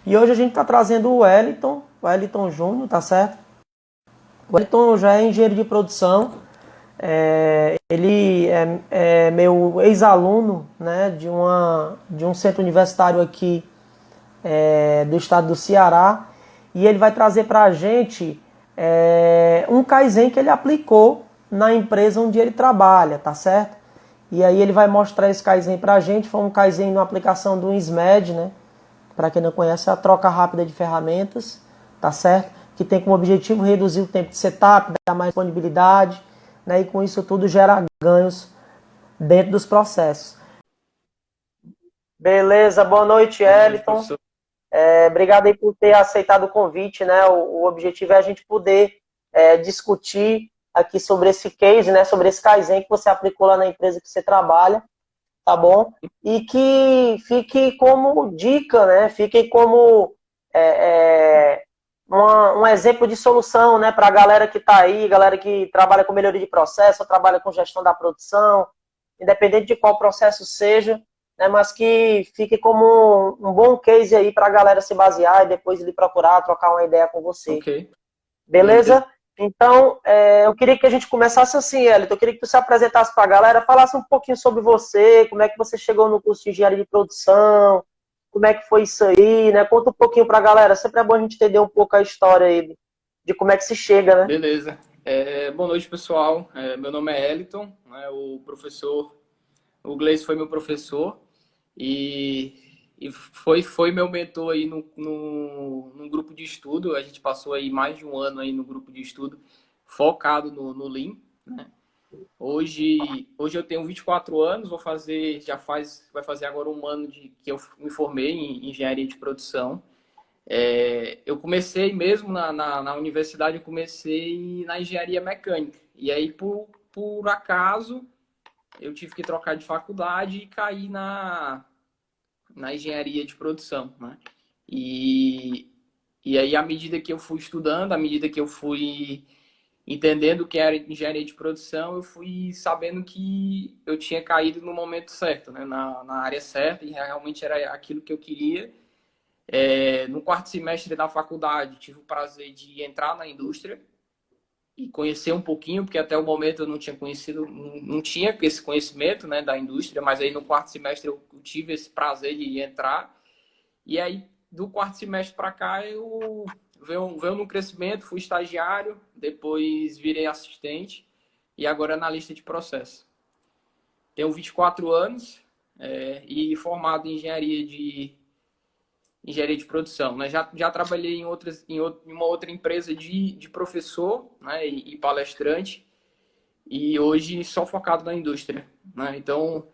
E hoje a gente está trazendo o Wellington Júnior, tá certo? O Wellington já é engenheiro de produção. Ele é meu ex-aluno, né, de um centro universitário aqui do estado do Ceará. E ele vai trazer para a gente um Kaizen que ele aplicou na empresa onde ele trabalha, tá certo? E aí ele vai mostrar esse Kaizen para a gente. Foi um Kaizen na aplicação do SMED, né? Para quem não conhece, é a troca rápida de ferramentas, tá certo? Que tem como objetivo reduzir o tempo de setup, dar mais disponibilidade, né? E com isso tudo gera ganhos dentro dos processos. Beleza, boa noite, Boa noite, Wellington. professor. Obrigado aí por ter aceitado o convite, né? O objetivo é a gente poder discutir aqui sobre esse case, né? Sobre esse Kaizen que você aplicou lá na empresa que você trabalha, tá bom? E que fique como dica, né? Fique como um exemplo de solução, né? Para a galera que está aí, galera que trabalha com melhoria de processo, trabalha com gestão da produção, independente de qual processo seja, né, mas que fique como um bom case aí para a galera se basear e depois ele procurar, trocar uma ideia com você. Ok. Beleza. Beleza? Então, eu queria que a gente começasse assim, Elton. Eu queria que você apresentasse para a galera, falasse um pouquinho sobre você, como é que você chegou no curso de engenharia de produção, como é que foi isso aí, né? Conta um pouquinho para a galera. Sempre é bom a gente entender um pouco a história aí de como é que se chega, né? Beleza. Boa noite, pessoal. Meu nome é Eliton, né? O Gleice foi meu professor e foi meu mentor aí no grupo de estudo. A gente passou aí mais de um ano aí no grupo de estudo focado no Lean, né? Hoje eu tenho 24 anos, vai fazer agora um ano que eu me formei em engenharia de produção. Eu comecei mesmo na universidade, eu comecei na engenharia mecânica. E aí, por acaso, eu tive que trocar de faculdade e caí na engenharia de produção, né? E, e aí, à medida que eu fui estudando, à medida que eu fui entendendo o que era engenharia de produção, eu fui sabendo que eu tinha caído no momento certo, né? Na área certa, e realmente era aquilo que eu queria. No quarto semestre da faculdade, tive o prazer de entrar na indústria e conhecer um pouquinho, porque até o momento eu não tinha conhecido, não tinha esse conhecimento, né, da indústria, mas aí no quarto semestre eu tive esse prazer de entrar. E aí, do quarto semestre para cá, eu veio no crescimento, fui estagiário, depois virei assistente e agora analista de processo. Tenho 24 anos e formado em engenharia de produção, né? Já trabalhei em uma outra empresa de professor, né, e palestrante, e hoje só focado na indústria, né? Então,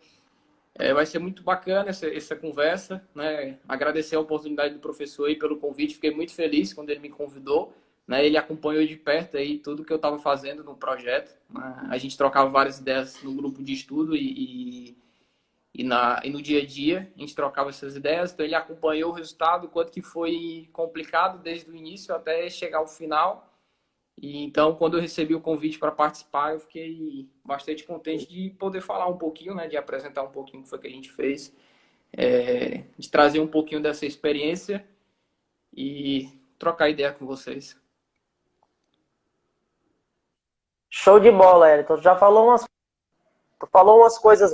vai ser muito bacana essa conversa, né? Agradecer a oportunidade do professor aí pelo convite, fiquei muito feliz quando ele me convidou, né? Ele acompanhou de perto aí tudo que eu estava fazendo no projeto, né? A gente trocava várias ideias no grupo de estudo e no dia a dia a gente trocava essas ideias, então ele acompanhou o resultado, quanto que foi complicado desde o início até chegar ao final. E então, quando eu recebi o convite para participar, eu fiquei bastante contente de poder falar um pouquinho, né, de apresentar um pouquinho o que foi que a gente fez, de trazer um pouquinho dessa experiência e trocar ideia com vocês. Show de bola, Elton. Tu falou umas coisas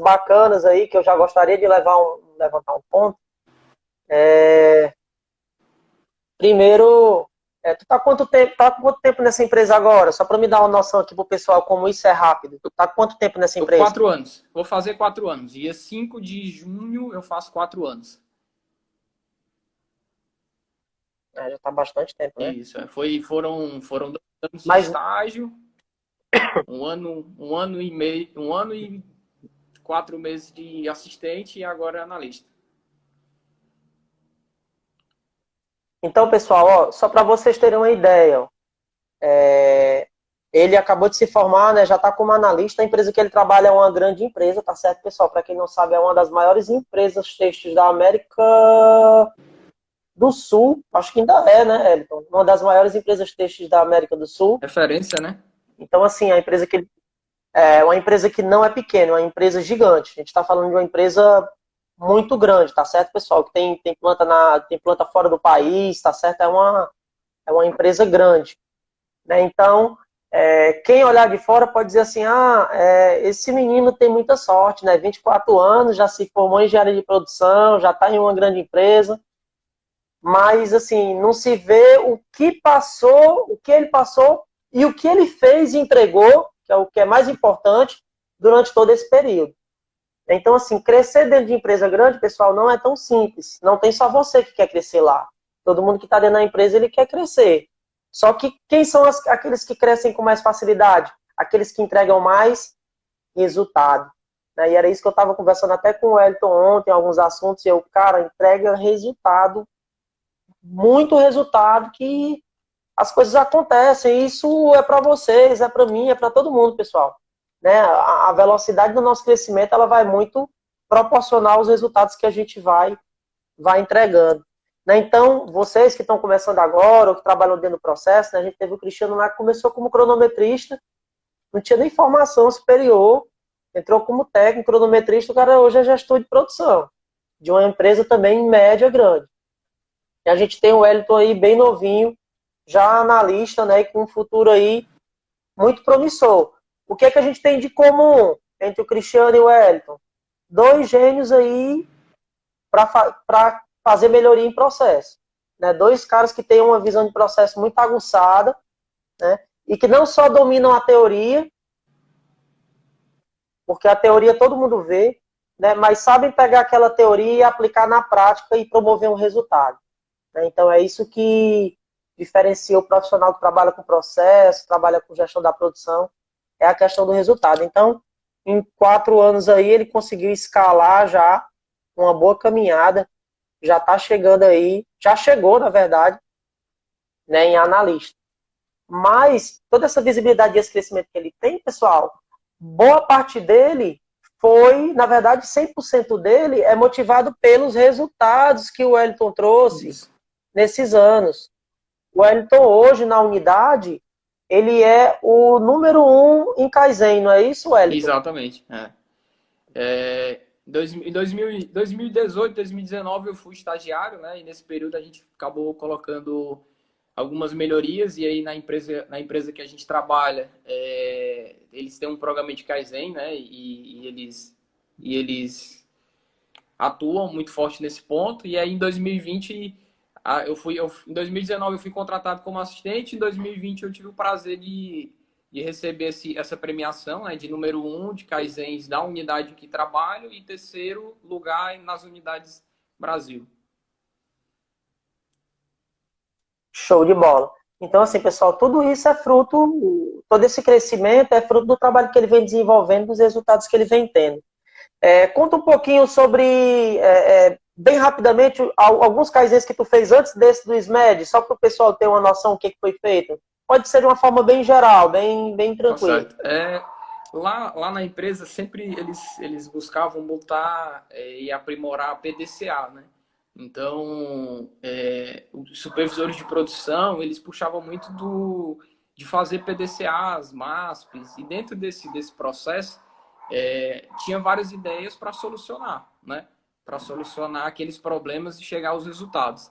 bacanas aí que eu já gostaria de levantar um ponto. Primeiro, tu tá com quanto tempo nessa empresa agora? Só para me dar uma noção aqui pro pessoal como isso é rápido. Tu tá com quanto tempo nessa Eu, empresa? 4 anos, vou fazer 4 anos. Dia 5 de junho eu faço 4 anos. Já tá há bastante tempo, né? Isso, foram 2 anos de Mas, estágio, um ano e meio, 1 ano e 4 meses de assistente e agora analista. então, pessoal, ó, só para vocês terem uma ideia, ó, ele acabou de se formar, né? Já está como analista. A empresa que ele trabalha é uma grande empresa, tá certo, pessoal? Para quem não sabe, é uma das maiores empresas têxteis da América do Sul. Acho que ainda é, né, Elton? Uma das maiores empresas têxteis da América do Sul. Referência, né? Então, assim, a empresa que é uma empresa que não é pequena, é uma empresa gigante. A gente está falando de uma empresa muito grande, tá certo, pessoal? Que tem planta fora do país, tá certo? É uma empresa grande, né? Então, quem olhar de fora pode dizer assim, esse menino tem muita sorte, né? 24 anos, já se formou em engenharia de produção, já está em uma grande empresa, mas, assim, não se vê o que passou, o que ele passou e o que ele fez e entregou, que é o que é mais importante, durante todo esse período. Então, assim, crescer dentro de empresa grande, pessoal, não é tão simples. Não tem só você que quer crescer lá. Todo mundo que está dentro da empresa, ele quer crescer. Só que quem são aqueles que crescem com mais facilidade? Aqueles que entregam mais resultado. Né? E era isso que eu estava conversando até com o Elton ontem, alguns assuntos, e eu, cara, entrega resultado, muito resultado, que as coisas acontecem. Isso é para vocês, é para mim, é para todo mundo, pessoal. Né? A velocidade do nosso crescimento ela vai muito proporcional aos resultados que a gente vai entregando. Né? Então, vocês que estão começando agora, ou que trabalham dentro do processo, né? A gente teve o Cristiano lá que começou como cronometrista, não tinha nem formação superior, entrou como técnico, cronometrista, o cara hoje é gestor de produção, de uma empresa também média grande. E a gente tem o Wellington aí bem novinho, já analista, né, e com um futuro aí muito promissor. O que é que a gente tem de comum entre o Cristiano e o Wellington? Dois gênios aí para fazer melhoria em processo. Né? Dois caras que têm uma visão de processo muito aguçada, né? E que não só dominam a teoria, porque a teoria todo mundo vê, né? Mas sabem pegar aquela teoria e aplicar na prática e promover um resultado. Né? Então é isso que diferencia o profissional que trabalha com processo, trabalha com gestão da produção, é a questão do resultado. Então, em 4 anos aí, ele conseguiu escalar já uma boa caminhada, já está chegando aí, já chegou, na verdade, né, em analista. Mas toda essa visibilidade e esse crescimento que ele tem, pessoal, boa parte dele foi, na verdade, 100% dele é motivado pelos resultados que o Wellington trouxe Isso. nesses anos. O Wellington hoje, na unidade, ele é o número 1 em Kaizen, não é isso, Wellington? Exatamente. Em 2018, 2019 eu fui estagiário, né? E nesse período a gente acabou colocando algumas melhorias e aí na empresa que a gente trabalha, eles têm um programa de Kaizen, né? E eles atuam muito forte nesse ponto. E aí em 2020 em 2019 eu fui contratado como assistente, em 2020 eu tive o prazer de receber essa premiação, né, de número 1 de Kaizens da unidade que trabalho e terceiro lugar nas unidades Brasil. Show de bola. Então, assim, pessoal, tudo isso é fruto, todo esse crescimento é fruto do trabalho que ele vem desenvolvendo, dos resultados que ele vem tendo. Conta um pouquinho sobre, bem rapidamente, alguns kaizens que tu fez antes desse do SMED, só para o pessoal ter uma noção do que foi feito. Pode ser de uma forma bem geral, bem Tá tranquila. certo. Lá na empresa sempre eles buscavam botar e aprimorar a PDCA, né? Então, os supervisores de produção, eles puxavam muito de fazer PDCAs, MASPs, e dentro desse processo, tinha várias ideias para solucionar, né? Para solucionar aqueles problemas e chegar aos resultados.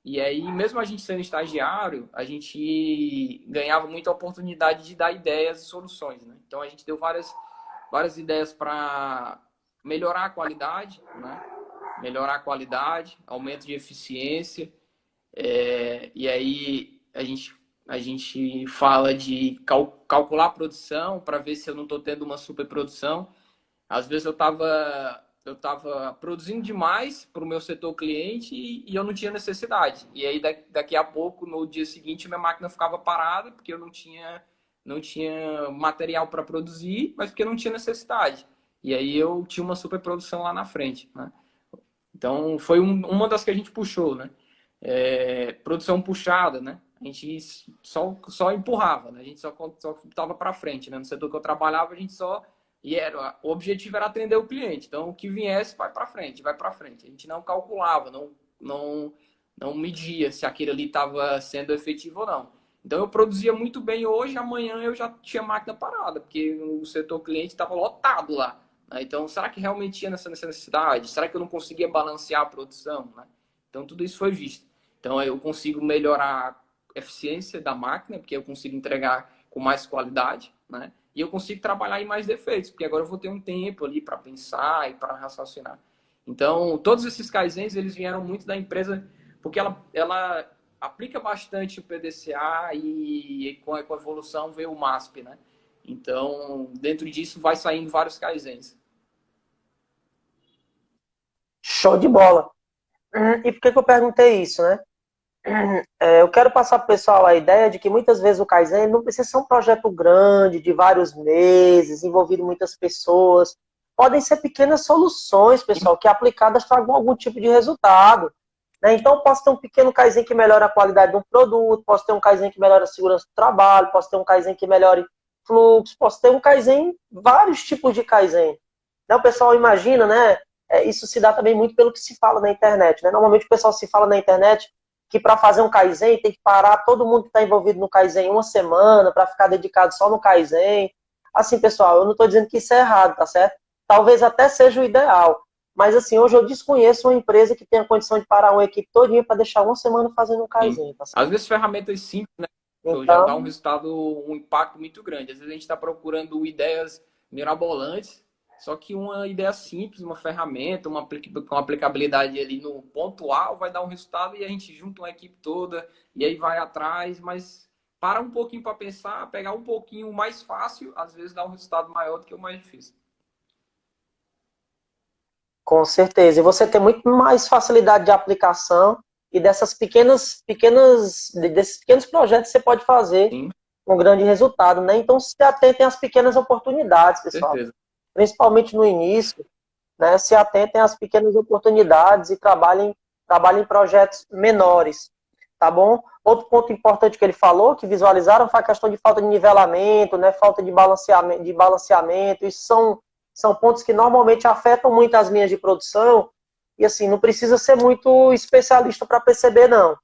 E aí, mesmo a gente sendo estagiário, a gente ganhava muita oportunidade de dar ideias e soluções, né? Então, a gente deu várias ideias para melhorar a qualidade, né? Melhorar a qualidade, aumento de eficiência. E aí, a gente fala de calcular a produção para ver se eu não estou tendo uma superprodução. Às vezes eu tava produzindo demais para o meu setor cliente e eu não tinha necessidade. E aí daqui a pouco, no dia seguinte, minha máquina ficava parada porque eu não tinha material para produzir, mas porque não tinha necessidade. E aí eu tinha uma superprodução lá na frente, né? Então foi uma das que a gente puxou, né? Produção puxada, né? A gente só empurrava, né? A gente só estava para frente, né? No setor que eu trabalhava, a gente só o objetivo era atender o cliente. Então, o que viesse, vai para frente, vai para frente. A gente não calculava, não media se aquilo ali estava sendo efetivo ou não. Então, eu produzia muito bem hoje, amanhã eu já tinha máquina parada, porque o setor cliente estava lotado lá. Né? Então, será que realmente tinha nessa necessidade? Será que eu não conseguia balancear a produção? Né? Então, tudo isso foi visto. Então, eu consigo melhorar a eficiência da máquina, porque eu consigo entregar com mais qualidade, né? E eu consigo trabalhar em mais defeitos, porque agora eu vou ter um tempo ali para pensar e para raciocinar. Então, todos esses Kaizens, eles vieram muito da empresa, porque ela aplica bastante o PDCA e com a evolução veio o MASP, né? Então, dentro disso vai saindo vários Kaizens. Show de bola. E por que que eu perguntei isso, né? Eu quero passar para o pessoal a ideia de que muitas vezes o Kaizen não precisa ser um projeto grande, de vários meses, envolvendo muitas pessoas. Podem ser pequenas soluções, pessoal, que aplicadas tragam algum tipo de resultado. Né? Então, eu posso ter um pequeno Kaizen que melhora a qualidade de um produto, posso ter um Kaizen que melhora a segurança do trabalho, posso ter um Kaizen que melhore fluxo, posso ter um Kaizen, vários tipos de Kaizen. Né? O pessoal imagina, né? Isso se dá também muito pelo que se fala na internet. Né? Normalmente o pessoal se fala na internet que para fazer um Kaizen tem que parar todo mundo que está envolvido no Kaizen uma semana para ficar dedicado só no Kaizen. Assim, pessoal, eu não estou dizendo que isso é errado, tá certo? Talvez até seja o ideal. Mas, assim, hoje eu desconheço uma empresa que tenha condição de parar uma equipe todinha para deixar uma semana fazendo um Sim. Kaizen, tá certo? Às vezes ferramentas simples, né, já dá um Então, resultado, um impacto muito grande. Às vezes a gente está procurando ideias mirabolantes, só que uma ideia simples, uma ferramenta, com aplicabilidade ali no pontual, vai dar um resultado e a gente junta uma equipe toda e aí vai atrás, mas para um pouquinho para pensar, pegar um pouquinho mais fácil, às vezes dá um resultado maior do que o mais difícil. com certeza. E você tem muito mais facilidade de aplicação e desses pequenos projetos você pode fazer Sim, um grande resultado, né? Então, se atentem às pequenas oportunidades, com pessoal. certeza. Principalmente no início, né? Se atentem às pequenas oportunidades e trabalhem em projetos menores, tá bom? Outro ponto importante que ele falou, que visualizaram, foi a questão de falta de nivelamento, né? Falta de balanceamento. Isso são pontos que normalmente afetam muito as linhas de produção. E assim, não precisa ser muito especialista para perceber, não.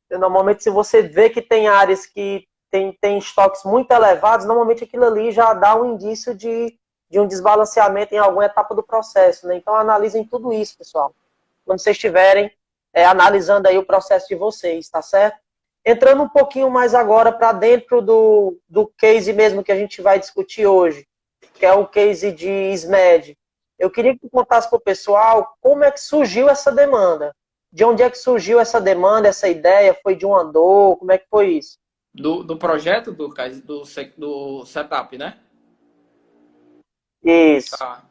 Normalmente, se você vê que tem áreas que tem estoques muito elevados, normalmente aquilo ali já dá um indício de um desbalanceamento em alguma etapa do processo. Né? Então, analisem tudo isso, pessoal. Quando vocês estiverem analisando aí o processo de vocês, tá certo? Entrando um pouquinho mais agora para dentro do case mesmo que a gente vai discutir hoje, que é o case de SMED. Eu queria que tu contasse para o pessoal como é que surgiu essa demanda. De onde é que surgiu essa demanda, essa ideia? Foi de uma dor? Como é que foi isso? Do projeto do setup, né? Isso. Tá.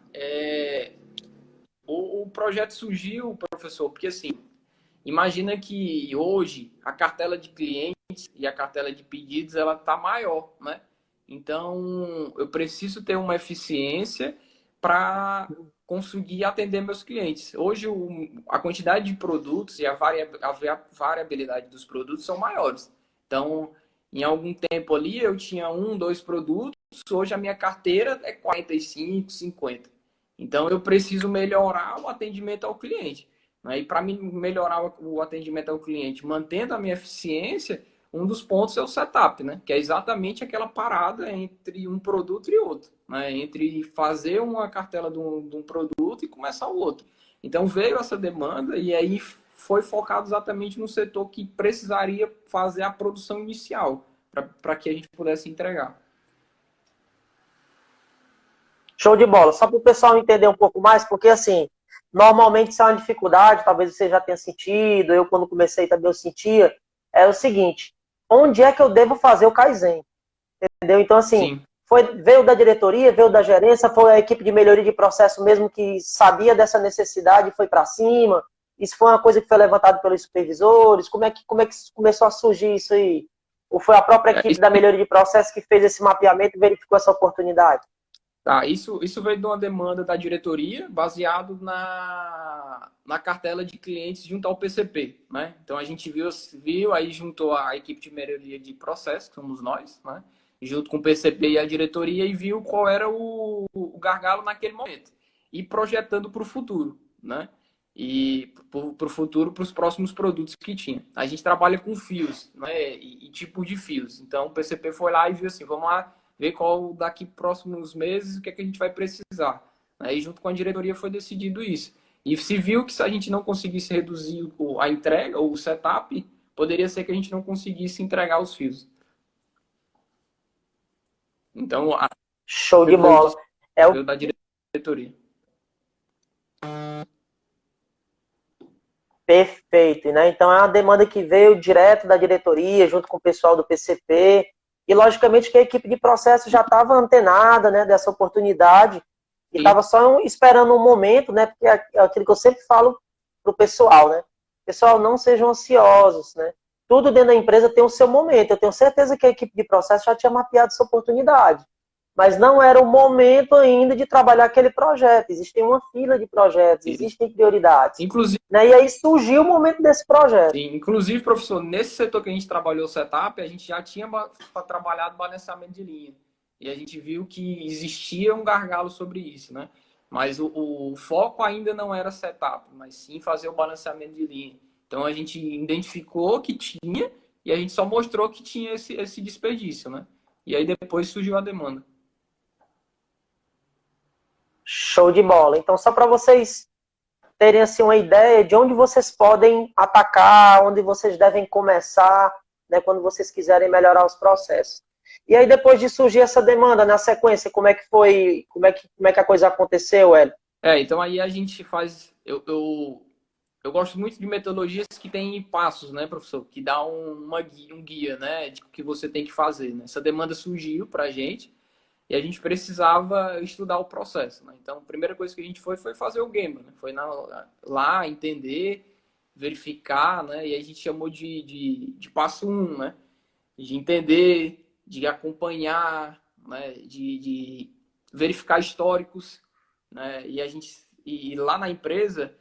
O projeto surgiu, professor, porque assim, imagina que hoje a cartela de clientes e a cartela de pedidos ela tá maior, né? Então eu preciso ter uma eficiência para conseguir atender meus clientes. Hoje a quantidade de produtos e a variabilidade dos produtos são maiores. Então, em algum tempo ali eu tinha um, dois produtos, hoje a minha carteira é 45, 50. Então eu preciso melhorar o atendimento ao cliente. Né? E para melhorar o atendimento ao cliente, mantendo a minha eficiência, um dos pontos é o setup, né? Que é exatamente aquela parada entre um produto e outro, né? Entre fazer uma cartela de um produto e começar o outro. Então veio essa demanda e aí foi focado exatamente no setor que precisaria fazer a produção inicial para que a gente pudesse entregar. Show de bola. Só para o pessoal entender um pouco mais, porque assim, normalmente isso é uma dificuldade, talvez você já tenha sentido, eu quando comecei também eu sentia, é o seguinte, onde é que eu devo fazer o Kaizen? Entendeu? Então, assim, Sim, veio da diretoria, veio da gerência, foi a equipe de melhoria de processo mesmo que sabia dessa necessidade e foi para cima. Isso foi uma coisa que foi levantada pelos supervisores. Como é que começou a surgir isso aí? Ou foi a própria equipe isso, da melhoria de processo que fez esse mapeamento e verificou essa oportunidade? tá, isso veio de uma demanda da diretoria, baseado na cartela de clientes junto ao PCP, né? Então a gente viu aí juntou a equipe de melhoria de processo, que somos nós, né? Junto com o PCP e a diretoria e viu qual era o gargalo naquele momento e projetando para o futuro, né? E para o futuro, para os próximos produtos que tinha. A gente trabalha com fios, né? E tipo de fios. Então o PCP foi lá e viu assim, vamos lá ver qual daqui próximos meses, o que é que a gente vai precisar. Aí, junto com a diretoria, foi decidido isso. E se viu que se a gente não conseguisse reduzir a entrega, ou o setup, poderia ser que a gente não conseguisse entregar os fios. Então, Show de foi o bola. É o desafio da diretoria. Perfeito, né? Então é uma demanda que veio direto da diretoria, junto com o pessoal do PCP, e logicamente que a equipe de processo já estava antenada, né, dessa oportunidade, e Sim, estava só esperando um momento, né, porque é aquilo que eu sempre falo pro pessoal, né? Pessoal, não sejam ansiosos, né? Tudo dentro da empresa tem o seu momento. Eu tenho certeza que a equipe de processo já tinha mapeado essa oportunidade, mas não era o momento ainda de trabalhar aquele projeto. Existe uma fila de projetos, isso. existem prioridades, Inclusive, né? E aí surgiu o momento desse projeto. sim, inclusive, professor, nesse setor que a gente trabalhou o setup, a gente já tinha trabalhado balanceamento de linha. E a gente viu que existia um gargalo sobre isso, né? Mas o foco ainda não era setup, mas sim fazer o balanceamento de linha. Então a gente identificou que tinha e a gente só mostrou que tinha esse desperdício, né? E aí depois surgiu a demanda. Show de bola. Então, só para vocês terem assim, uma ideia de onde vocês podem atacar, onde vocês devem começar, né, quando vocês quiserem melhorar os processos. E aí, depois de surgir essa demanda, na sequência, como é que foi, como é que a coisa aconteceu, Hélio? Então aí a gente faz. Eu gosto muito de metodologias que têm passos, né, professor? Que dá um guia, né, de o que você tem que fazer. Né? Essa demanda surgiu para a gente e a gente precisava estudar o processo. Né? Então, a primeira coisa que a gente foi fazer o Gemba. Né? Foi lá entender, verificar, né? E a gente chamou de passo um, né? De entender, de acompanhar, né? De verificar históricos. Né? E lá na empresa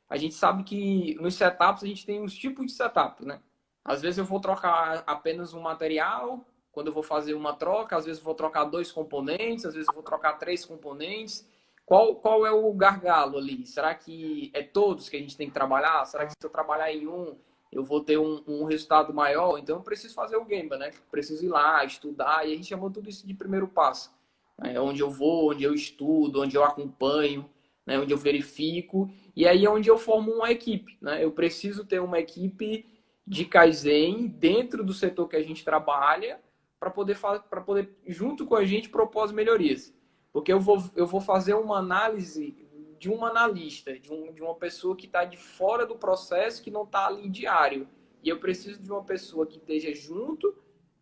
a gente sabe que nos setups a gente tem uns tipos de setup, né? Às vezes eu vou trocar apenas um material, quando eu vou fazer uma troca, às vezes eu vou trocar dois componentes, às vezes eu vou trocar três componentes. Qual é o gargalo ali? Será que é todos que a gente tem que trabalhar? Será que se eu trabalhar em um, eu vou ter um resultado maior? Então eu preciso fazer o Gemba, né? Preciso ir lá, estudar, e a gente chamou tudo isso de primeiro passo. Né? Onde eu vou, onde eu estudo, onde eu acompanho, né? Onde eu verifico, e aí é onde eu formo uma equipe. Né? Eu preciso ter uma equipe de Kaizen dentro do setor que a gente trabalha para poder, junto com a gente, propor as melhorias. Porque eu vou fazer uma análise de um analista, de uma pessoa que está de fora do processo, que não está ali diário. E eu preciso de uma pessoa que esteja junto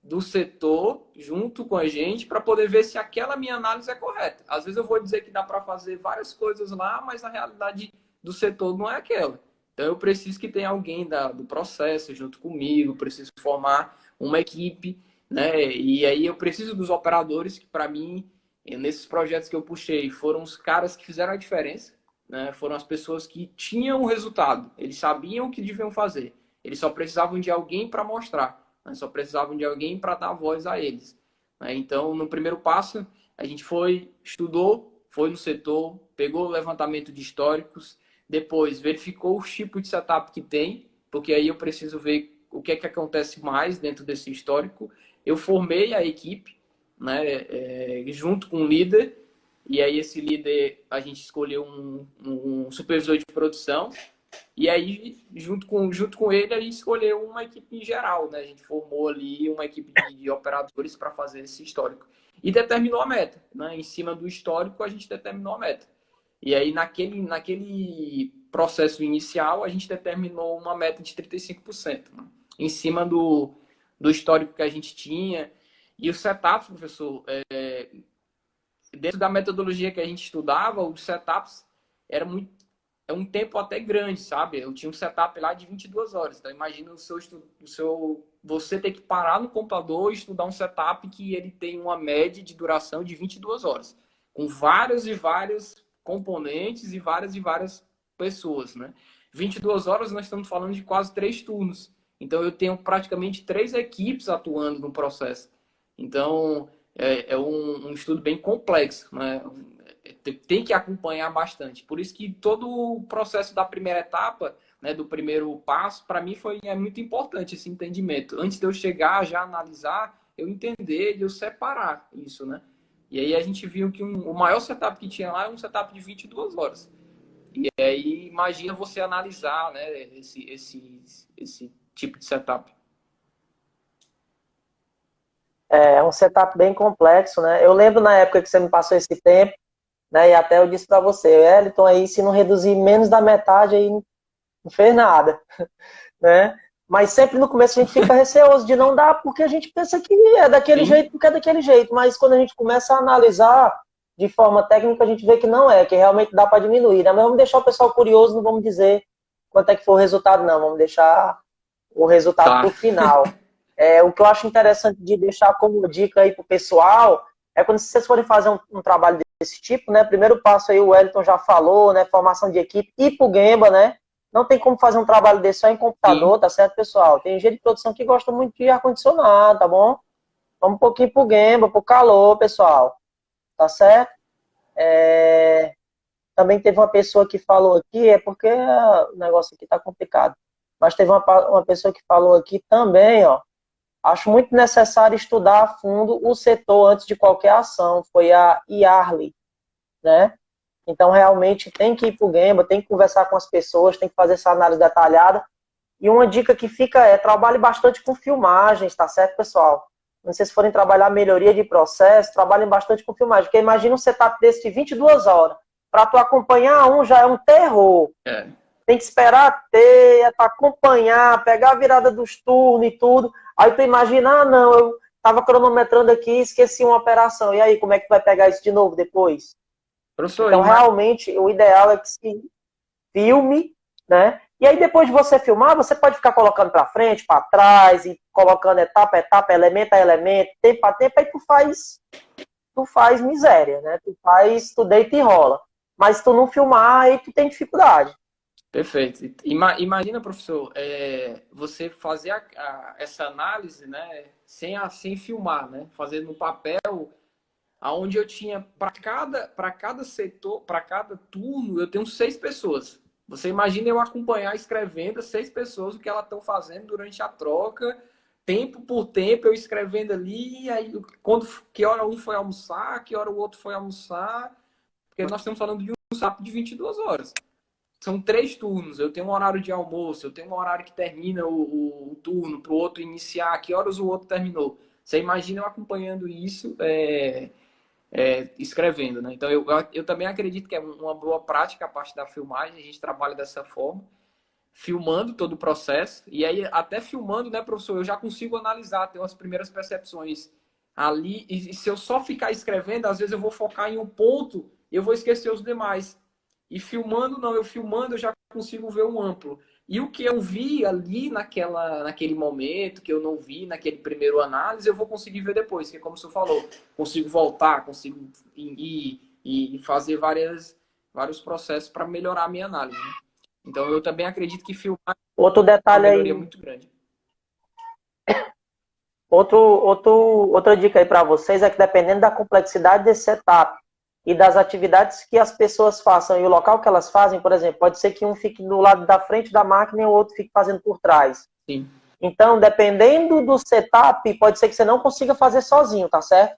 do setor, junto com a gente, para poder ver se aquela minha análise é correta. Às vezes eu vou dizer que dá para fazer várias coisas lá, mas a realidade do setor não é aquela. Então eu preciso que tenha alguém do processo junto comigo, preciso formar uma equipe, né? E aí eu preciso dos operadores, que para mim, nesses projetos que eu puxei, foram os caras que fizeram a diferença, né? Foram as pessoas que tinham o resultado, eles sabiam o que deviam fazer, eles só precisavam de alguém para mostrar, né? Só precisavam de alguém para dar voz a eles. Né? Então, no primeiro passo, a gente estudou, foi no setor, pegou o levantamento de históricos, depois verificou os tipos de setup que tem, porque aí eu preciso ver o que é que acontece mais dentro desse histórico. Eu formei a equipe, né, junto com o líder, e aí esse líder, a gente escolheu um supervisor de produção, e aí, junto com ele, a gente escolheu uma equipe em geral, né? A gente formou ali uma equipe de operadores para fazer esse histórico. E determinou a meta, né? Em cima do histórico, a gente determinou a meta. E aí, naquele processo inicial, a gente determinou uma meta de 35%, né? Em cima do histórico que a gente tinha. E o setup, professor, dentro da metodologia que a gente estudava, os setups era um tempo até grande, sabe? Eu tinha um setup lá de 22 horas. Então, imagina você ter que parar no computador e estudar um setup que ele tem uma média de duração de 22 horas, com vários e vários componentes e várias pessoas, né? 22 horas nós estamos falando de quase 3 turnos. Então, eu tenho praticamente 3 equipes atuando no processo. Então, é um estudo bem complexo, né? Tem que acompanhar bastante. Por isso que todo o processo da primeira etapa, né, do primeiro passo, para mim é muito importante esse entendimento. Antes de eu chegar já analisar, eu entender, de eu separar isso, né? E aí a gente viu que o maior setup que tinha lá é um setup de 22 horas. E aí imagina você analisar, né, esse tipo de setup. É um setup bem complexo, né? Eu lembro na época que você me passou esse tempo, né? E até eu disse para você, Wellington, aí se não reduzir menos da metade, aí não fez nada, né? Mas sempre no começo a gente fica receoso de não dar, porque a gente pensa que é daquele Sim, jeito, porque é daquele jeito. Mas quando a gente começa a analisar de forma técnica, a gente vê que não é, que realmente dá para diminuir, né? Mas vamos deixar o pessoal curioso, não vamos dizer quanto é que foi o resultado, não. Vamos deixar o resultado para tá. o final. O que eu acho interessante de deixar como dica aí para o pessoal é quando vocês forem fazer um trabalho desse tipo, né? Primeiro passo aí o Wellington já falou, né? Formação de equipe e pro Gemba, né? Não tem como fazer um trabalho desse só em Sim, computador, tá certo, pessoal? Tem gente de produção que gosta muito de ar-condicionado, tá bom? Vamos um pouquinho pro Gemba, pro calor, pessoal. Tá certo? Também teve uma pessoa que falou aqui, é porque o negócio aqui tá complicado. Mas teve uma pessoa que falou aqui também, ó. Acho muito necessário estudar a fundo o setor antes de qualquer ação. Foi a Yarley, né? Então, realmente, tem que ir para o Gemba, tem que conversar com as pessoas, tem que fazer essa análise detalhada. E uma dica que fica é, trabalhe bastante com filmagens, tá certo, pessoal? Quando vocês forem trabalhar melhoria de processo, trabalhem bastante com filmagem. Porque imagina um setup desse de 22 horas. Para tu acompanhar um já é um terror. é, Tem que esperar ter, para acompanhar, pegar a virada dos turnos e tudo. Aí tu imagina, ah, não, eu estava cronometrando aqui, esqueci uma operação. E aí, como é que tu vai pegar isso de novo depois? professor, Então, realmente, o ideal é que se filme, né? E aí, depois de você filmar, você pode ficar colocando para frente, para trás, e colocando etapa a etapa, elemento a elemento, tempo a tempo, aí tu faz miséria, né? Tu deita e rola. Mas se tu não filmar, aí tu tem dificuldade. perfeito. Imagina, professor, você fazer essa análise, né, sem filmar, né, fazer no papel, aonde eu tinha para cada setor, para cada turno, eu tenho 6 pessoas. Você imagina eu acompanhar escrevendo as 6 pessoas o que elas estão fazendo durante a troca, tempo por tempo, eu escrevendo ali, aí que hora um foi almoçar, que hora o outro foi almoçar, porque nós estamos falando de um sapo de 22 horas. São 3 turnos. Eu tenho um horário de almoço, eu tenho um horário que termina o turno para o outro iniciar, que horas o outro terminou. Você imagina eu acompanhando isso, escrevendo, né? Então eu também acredito que é uma boa prática a parte da filmagem, a gente trabalha dessa forma, filmando todo o processo, e aí até filmando, né, professor, eu já consigo analisar, ter umas primeiras percepções ali, e se eu só ficar escrevendo, às vezes eu vou focar em um ponto e eu vou esquecer os demais. E filmando, não, eu filmando eu já consigo ver um amplo. E o que eu vi ali naquele momento, que eu não vi naquele primeiro análise, eu vou conseguir ver depois, que é como o senhor falou, consigo voltar, consigo ir e fazer vários processos para melhorar a minha análise, né? Então eu também acredito que filmar Outro é uma detalhe melhoria aí, muito grande. outra dica aí para vocês é que dependendo da complexidade desse setup e das atividades que as pessoas façam e o local que elas fazem, por exemplo, pode ser que um fique do lado da frente da máquina e o outro fique fazendo por trás. Sim, Então, dependendo do setup, pode ser que você não consiga fazer sozinho, tá certo?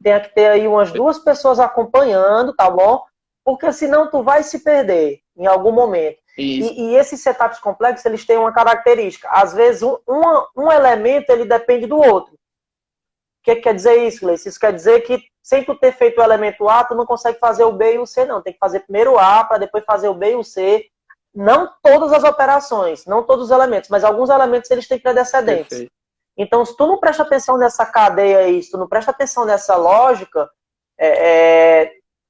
Tenha que ter aí umas 2 pessoas acompanhando, tá bom? Porque senão tu vai se perder em algum momento. isso, E esses setups complexos, eles têm uma característica. Às vezes, um elemento, ele depende do outro. O que quer dizer isso, Gleice? Isso quer dizer que, sem tu ter feito o elemento A, tu não consegue fazer o B e o C, não. Tem que fazer primeiro o A, para depois fazer o B e o C. Não todas as operações, não todos os elementos, mas alguns elementos, eles têm precedentes. perfeito. Então, se tu não presta atenção nessa cadeia aí, se tu não presta atenção nessa lógica,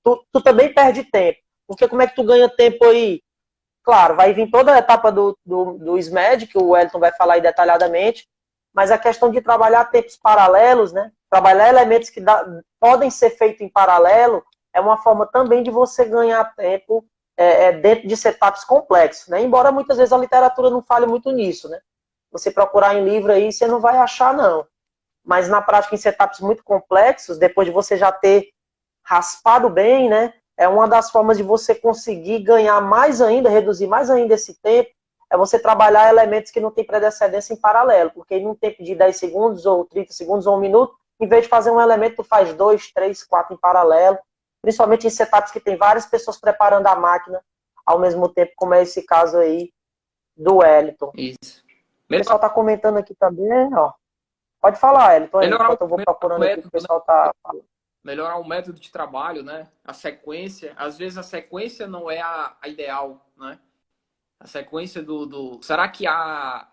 tu também perde tempo. Porque como é que tu ganha tempo aí? Claro, vai vir toda a etapa do SMED, que o Wellington vai falar aí detalhadamente, mas a questão de trabalhar tempos paralelos, né? Trabalhar elementos que podem ser feitos em paralelo, é uma forma também de você ganhar tempo dentro de setups complexos, né? Embora muitas vezes a literatura não fale muito nisso, né? Você procurar em livro aí, você não vai achar, não. Mas na prática, em setups muito complexos, depois de você já ter raspado bem, né? É uma das formas de você conseguir ganhar mais ainda, reduzir mais ainda esse tempo, é você trabalhar elementos que não têm predecedência em paralelo, porque em um tempo de 10 segundos, ou 30 segundos, ou um minuto, em vez de fazer um elemento, tu faz 2, 3, 4 em paralelo, principalmente em setups que tem várias pessoas preparando a máquina ao mesmo tempo, como é esse caso aí do Wellington. Isso. O pessoal está comentando aqui também, ó. Pode falar, Wellington, enquanto eu vou procurando aqui o que o pessoal está falando. Melhorar o método de trabalho, né? A sequência. Às vezes a sequência não é a ideal, né? A sequência Será que a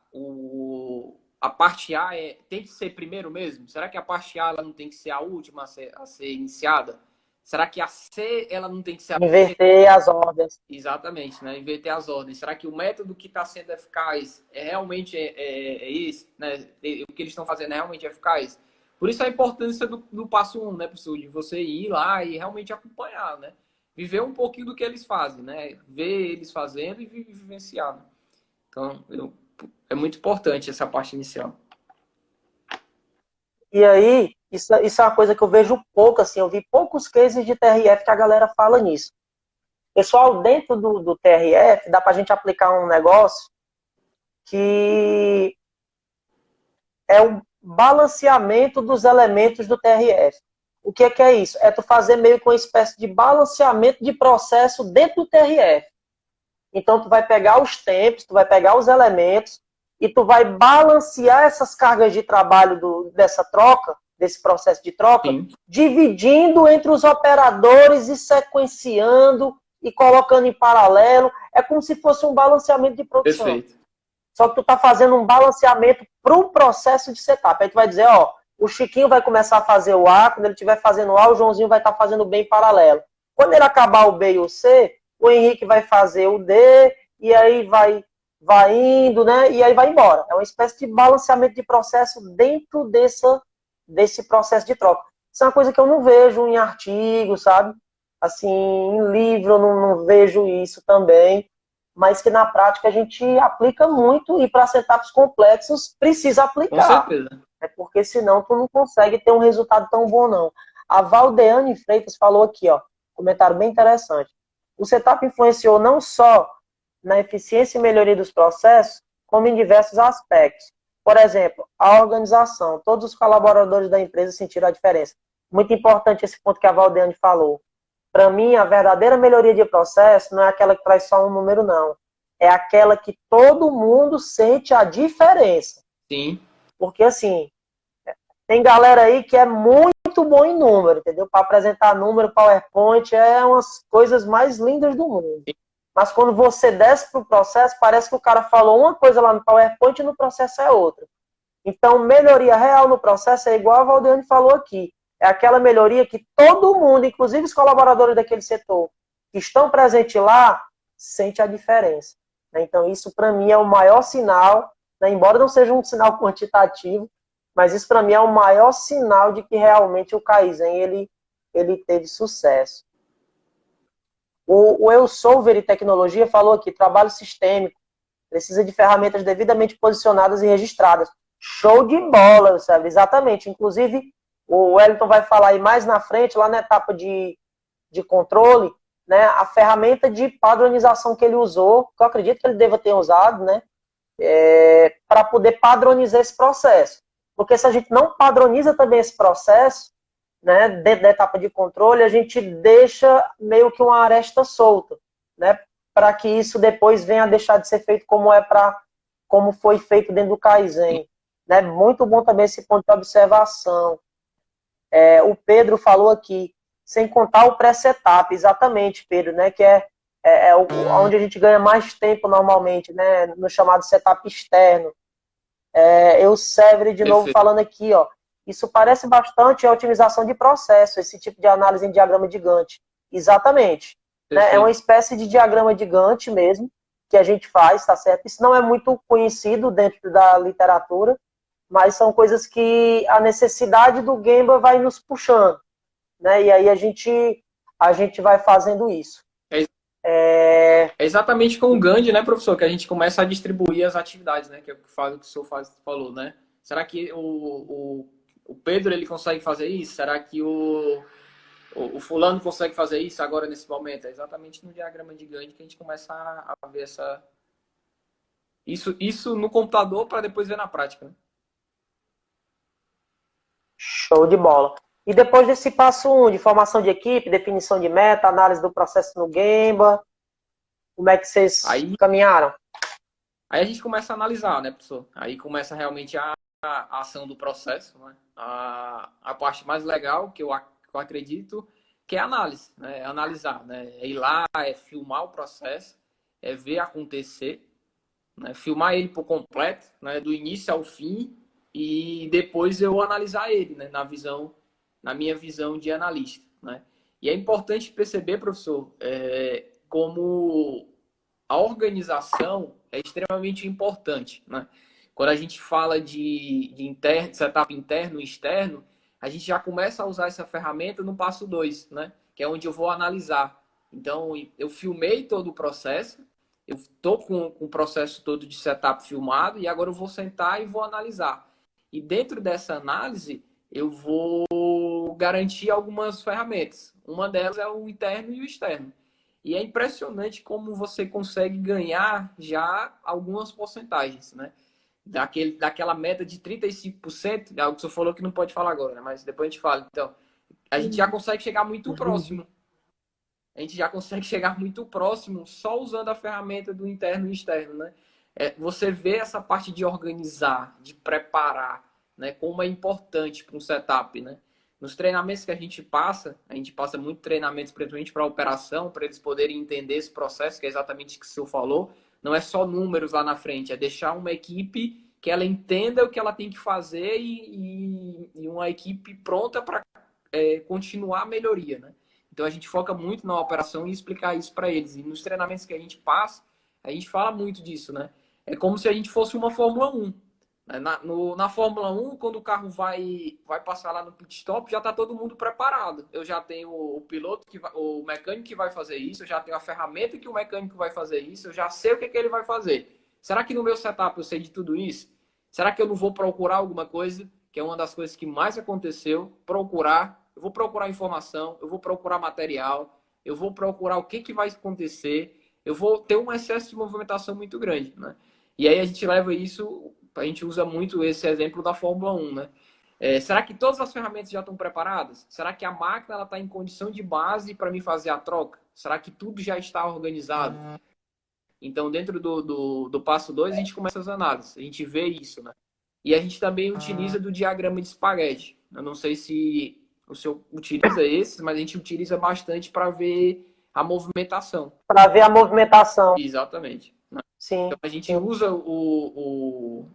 parte A tem que ser primeiro mesmo? Será que a parte A ela não tem que ser a última a ser iniciada? Será que a C ela não tem que ser a Inverter as ordens. Exatamente, né? Inverter as ordens. Será que o método que está sendo eficaz realmente esse, né? O que eles estão fazendo é realmente eficaz? Por isso a importância do passo 1, né, professor? De você ir lá e realmente acompanhar, né? Viver um pouquinho do que eles fazem, né? Ver eles fazendo e vivenciar. Né? Então, é muito importante essa parte inicial. E aí, isso é uma coisa que eu vejo pouco, assim, eu vi poucos cases de TRF que a galera fala nisso. Pessoal, dentro do TRF, dá pra gente aplicar um negócio que é o balanceamento dos elementos do TRF. O que é isso? É tu fazer meio que uma espécie de balanceamento de processo dentro do TRF. Então, tu vai pegar os tempos, tu vai pegar os elementos e tu vai balancear essas cargas de trabalho dessa troca, desse processo de troca, Sim. dividindo entre os operadores e sequenciando e colocando em paralelo. É como se fosse um balanceamento de produção. Perfeito. Só que tu tá fazendo um balanceamento para o processo de setup. Aí tu vai dizer, ó, o Chiquinho vai começar a fazer o A, quando ele estiver fazendo o A, o Joãozinho vai estar fazendo o B em paralelo. Quando ele acabar o B e o C, o Henrique vai fazer o D, e aí vai indo, né? E aí vai embora. É uma espécie de balanceamento de processo dentro desse processo de troca. Isso é uma coisa que eu não vejo em artigo, sabe? Assim, em livro eu não vejo isso também, mas que na prática a gente aplica muito e para setups complexos precisa aplicar. Com certeza. É porque senão tu não consegue ter um resultado tão bom, não. A Valdeane Freitas falou aqui, ó, comentário bem interessante. O setup influenciou não só na eficiência e melhoria dos processos, como em diversos aspectos. Por exemplo, a organização. Todos os colaboradores da empresa sentiram a diferença. Muito importante esse ponto que a Valdeane falou. Para mim, a verdadeira melhoria de processo não é aquela que traz só um número, não. É aquela que todo mundo sente a diferença. Sim. Porque, assim, tem galera aí que é muito bom em número, entendeu? Para apresentar número, PowerPoint, é umas coisas mais lindas do mundo. Mas quando você desce para o processo, parece que o cara falou uma coisa lá no PowerPoint e no processo é outra. Então, melhoria real no processo é igual a Valdeane falou aqui. É aquela melhoria que todo mundo, inclusive os colaboradores daquele setor, que estão presentes lá, sente a diferença. Então, isso para mim é o maior sinal, né? Embora não seja um sinal quantitativo, mas isso para mim é o maior sinal de que realmente o Kaizen ele teve sucesso. O Eu Solver e Tecnologia falou aqui, trabalho sistêmico, precisa de ferramentas devidamente posicionadas e registradas. Show de bola, sabe? Exatamente. Inclusive, o Wellington vai falar aí mais na frente, lá na etapa de controle, né, a ferramenta de padronização que ele usou, que eu acredito que ele deva ter usado, né, para poder padronizar esse processo. Porque se a gente não padroniza também esse processo, né, dentro da etapa de controle, a gente deixa meio que uma aresta solta, né, para que isso depois venha a deixar de ser feito como foi feito dentro do Kaizen. Né? Muito bom também esse ponto de observação. O Pedro falou aqui, sem contar o pré-setup, exatamente, Pedro, né, que é onde a gente ganha mais tempo normalmente, né, no chamado setup externo. Eu Severi de novo falando aqui, ó, isso parece bastante a otimização de processo, esse tipo de análise em diagrama de Gantt. Exatamente. Né? É uma espécie de diagrama de Gantt mesmo, que a gente faz, tá certo? Isso não é muito conhecido dentro da literatura, mas são coisas que a necessidade do Gemba vai nos puxando, né? E aí a gente vai fazendo isso. É exatamente com o Gantt, né, professor, que a gente começa a distribuir as atividades, né, que é o que o senhor falou, né? Será que o Pedro ele consegue fazer isso? Será que o fulano consegue fazer isso agora nesse momento? É exatamente no diagrama de Gantt que a gente começa a ver Isso no computador para depois ver na prática, né? Show de bola. E depois desse passo 1, de formação de equipe, definição de meta, análise do processo no Gemba, como é que vocês Aí, caminharam? aí a gente começa a analisar, né, professor? Aí começa realmente a ação do processo, né? A parte mais legal que eu acredito que é a análise, né? É analisar, né? É ir lá, é filmar o processo, é ver acontecer, né? Filmar ele por completo, né? Do início ao fim e depois eu analisar ele, né? Na minha visão de analista, né? E é importante perceber, professor, como a organização é extremamente importante, né? Quando a gente fala de setup interno e externo, a gente já começa a usar essa ferramenta no passo 2, né? Que é onde eu vou analisar. Então, eu filmei todo o processo, eu estou com o processo todo de setup filmado e agora eu vou sentar e vou analisar. E dentro dessa análise, eu vou garantir algumas ferramentas. Uma delas é o interno e o externo. E é impressionante como você consegue ganhar já algumas porcentagens, né? Daquela meta de 35%, é algo que você falou que não pode falar agora, né? Mas depois a gente fala. Então, a gente já consegue chegar muito próximo. A gente já consegue chegar muito próximo só usando a ferramenta do interno e externo, né? Você vê essa parte de organizar, de preparar, né? Como é importante para um setup, né? Nos treinamentos que a gente passa muito treinamentos, principalmente para a operação, para eles poderem entender esse processo, que é exatamente o que o senhor falou. Não é só números lá na frente, é deixar uma equipe que ela entenda o que ela tem que fazer e uma equipe pronta para continuar a melhoria, né? Então a gente foca muito na operação e explicar isso para eles. E nos treinamentos que a gente passa, a gente fala muito disso, né? É como se a gente fosse uma Fórmula 1. Na Fórmula 1, quando o carro vai passar lá no pit stop, já está todo mundo preparado. Eu já tenho o piloto, o mecânico que vai fazer isso, eu já tenho a ferramenta que o mecânico vai fazer isso, eu já sei o que, que ele vai fazer. Será que no meu setup eu sei de tudo isso? Será que eu não vou procurar alguma coisa, que é uma das coisas que mais aconteceu? Eu vou procurar informação, eu vou procurar material, eu vou procurar o que, que vai acontecer, eu vou ter um excesso de movimentação muito grande, né? E aí a gente leva isso, a gente usa muito esse exemplo da Fórmula 1, né? Será que todas as ferramentas já estão preparadas? Será que a máquina está em condição de base para me fazer a troca? Será que tudo já está organizado? Então, dentro do passo 2 a gente começa as análises, a gente vê isso, né? E a gente também utiliza do diagrama de espaguete. Eu não sei se o senhor utiliza esses, mas a gente utiliza bastante para ver a movimentação. Para ver a movimentação. Exatamente. Sim, Então a gente sim. usa o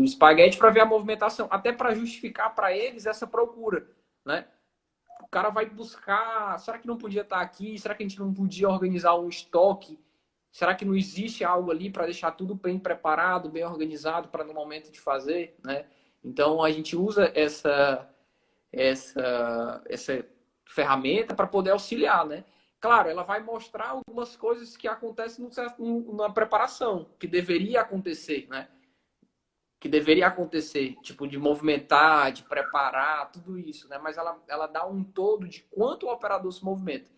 espaguete para ver a movimentação, até para justificar para eles essa procura, né? O cara vai buscar, será que não podia estar aqui? Será que a gente não podia organizar um estoque? Será que não existe algo ali para deixar tudo bem preparado, bem organizado para no momento de fazer, né? Então a gente usa essa ferramenta para poder auxiliar, né? Claro, ela vai mostrar algumas coisas que acontecem na preparação, que deveria acontecer, né? Que deveria acontecer, tipo, de movimentar, de preparar, tudo isso, né? Mas ela dá um todo de quanto o operador se movimenta.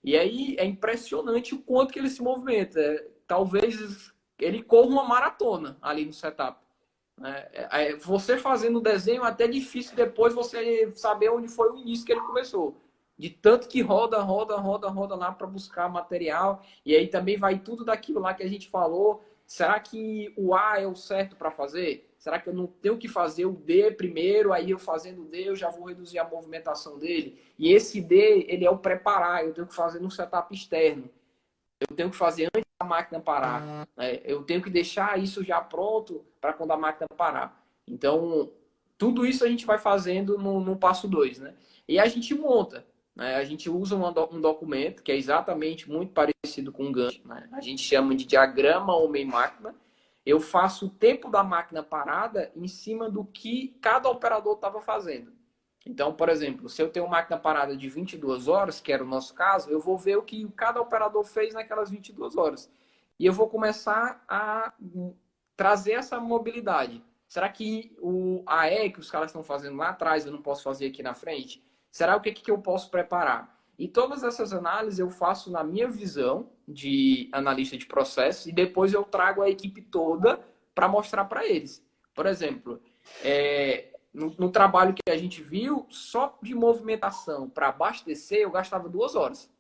E aí é impressionante o quanto que ele se movimenta. Talvez ele corra uma maratona ali no setup. Né? Você fazendo o desenho, é até difícil depois você saber onde foi o início que ele começou. De tanto que roda lá para buscar material. E aí também vai tudo daquilo lá que a gente falou. Será que o A é o certo para fazer? Será que eu não tenho que fazer o D primeiro? Aí eu fazendo o D, eu já vou reduzir a movimentação dele. E esse D, ele é o preparar. Eu tenho que fazer no setup externo. Eu tenho que fazer antes da máquina parar. Né? Eu tenho que deixar isso já pronto para quando a máquina parar. Então, tudo isso a gente vai fazendo no passo 2, né? E a gente monta. Né? A gente usa um documento que é exatamente muito parecido com o Gantt. Né? A gente chama de diagrama homem-máquina. Eu faço o tempo da máquina parada em cima do que cada operador estava fazendo. Então, por exemplo, se eu tenho uma máquina parada de 22 horas, que era o nosso caso, eu vou ver o que cada operador fez naquelas 22 horas. E eu vou começar a trazer essa mobilidade. Será que a E que os caras estão fazendo lá atrás eu não posso fazer aqui na frente? Será o que eu posso preparar? E todas essas análises eu faço na minha visão de analista de processos e depois eu trago a equipe toda para mostrar para eles. Por exemplo, no trabalho que a gente viu, só de movimentação para abastecer eu gastava 2 horas.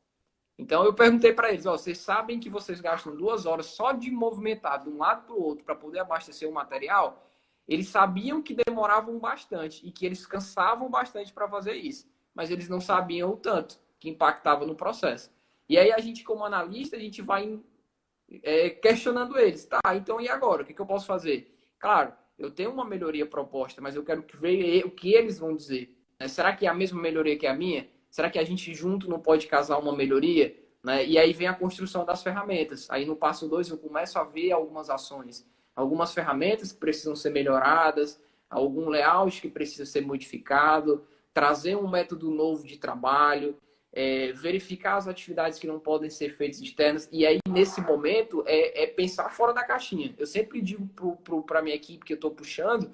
Então eu perguntei para eles, vocês sabem que vocês gastam 2 horas só de movimentar de um lado para o outro para poder abastecer o material? Eles sabiam que demoravam bastante e que eles cansavam bastante para fazer isso, mas eles não sabiam o tanto que impactava no processo. E aí a gente, como analista, a gente vai questionando eles. Tá, então e agora? O que eu posso fazer? Claro, eu tenho uma melhoria proposta, mas eu quero ver o que eles vão dizer. Será que é a mesma melhoria que a minha? Será que a gente junto não pode casar uma melhoria? Né? E aí vem a construção das ferramentas. Aí no passo 2 eu começo a ver algumas ações, algumas ferramentas que precisam ser melhoradas, algum layout que precisa ser modificado, trazer um método novo de trabalho, verificar as atividades que não podem ser feitas externas. E aí, nesse momento, pensar fora da caixinha. Eu sempre digo para a minha equipe que eu estou puxando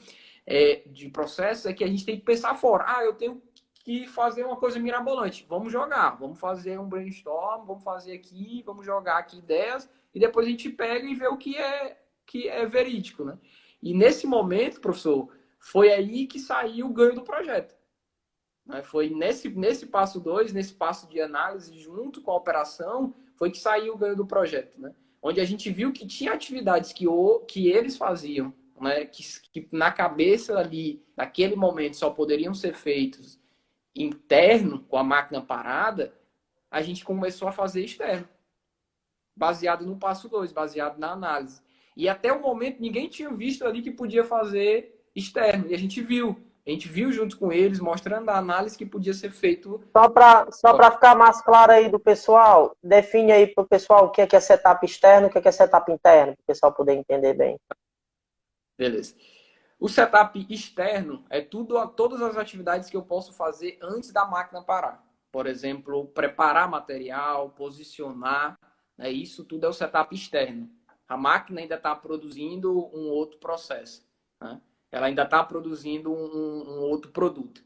de processo é que a gente tem que pensar fora. Eu tenho que fazer uma coisa mirabolante. Vamos jogar, vamos fazer um brainstorm, vamos fazer aqui, vamos jogar aqui ideias e depois a gente pega e vê o que é verídico, né? E nesse momento, professor, foi aí que saiu o ganho do projeto. Né? Foi nesse passo 2, nesse passo de análise junto com a operação, foi que saiu o ganho do projeto, né? Onde a gente viu que tinha atividades que eles faziam, né? que na cabeça ali, naquele momento, só poderiam ser feitos interno, com a máquina parada, a gente começou a fazer externo, baseado no passo 2, baseado na análise. E até o momento ninguém tinha visto ali que podia fazer externo, e a gente viu. A gente viu junto com eles, mostrando a análise que podia ser feito. Só para ficar mais claro aí do pessoal, define aí para o pessoal o que é setup externo, o que é setup interno, para o pessoal poder entender bem. Beleza. O setup externo é todas as atividades que eu posso fazer antes da máquina parar. Por exemplo, preparar material, posicionar, né? Isso tudo é o setup externo. A máquina ainda está produzindo um outro processo, né? Ela ainda está produzindo um outro produto.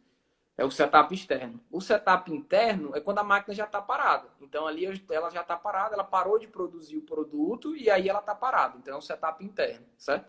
É o setup externo. O setup interno é quando a máquina já está parada. Então, ali ela já está parada, ela parou de produzir o produto e aí ela está parada. Então, é o setup interno, certo?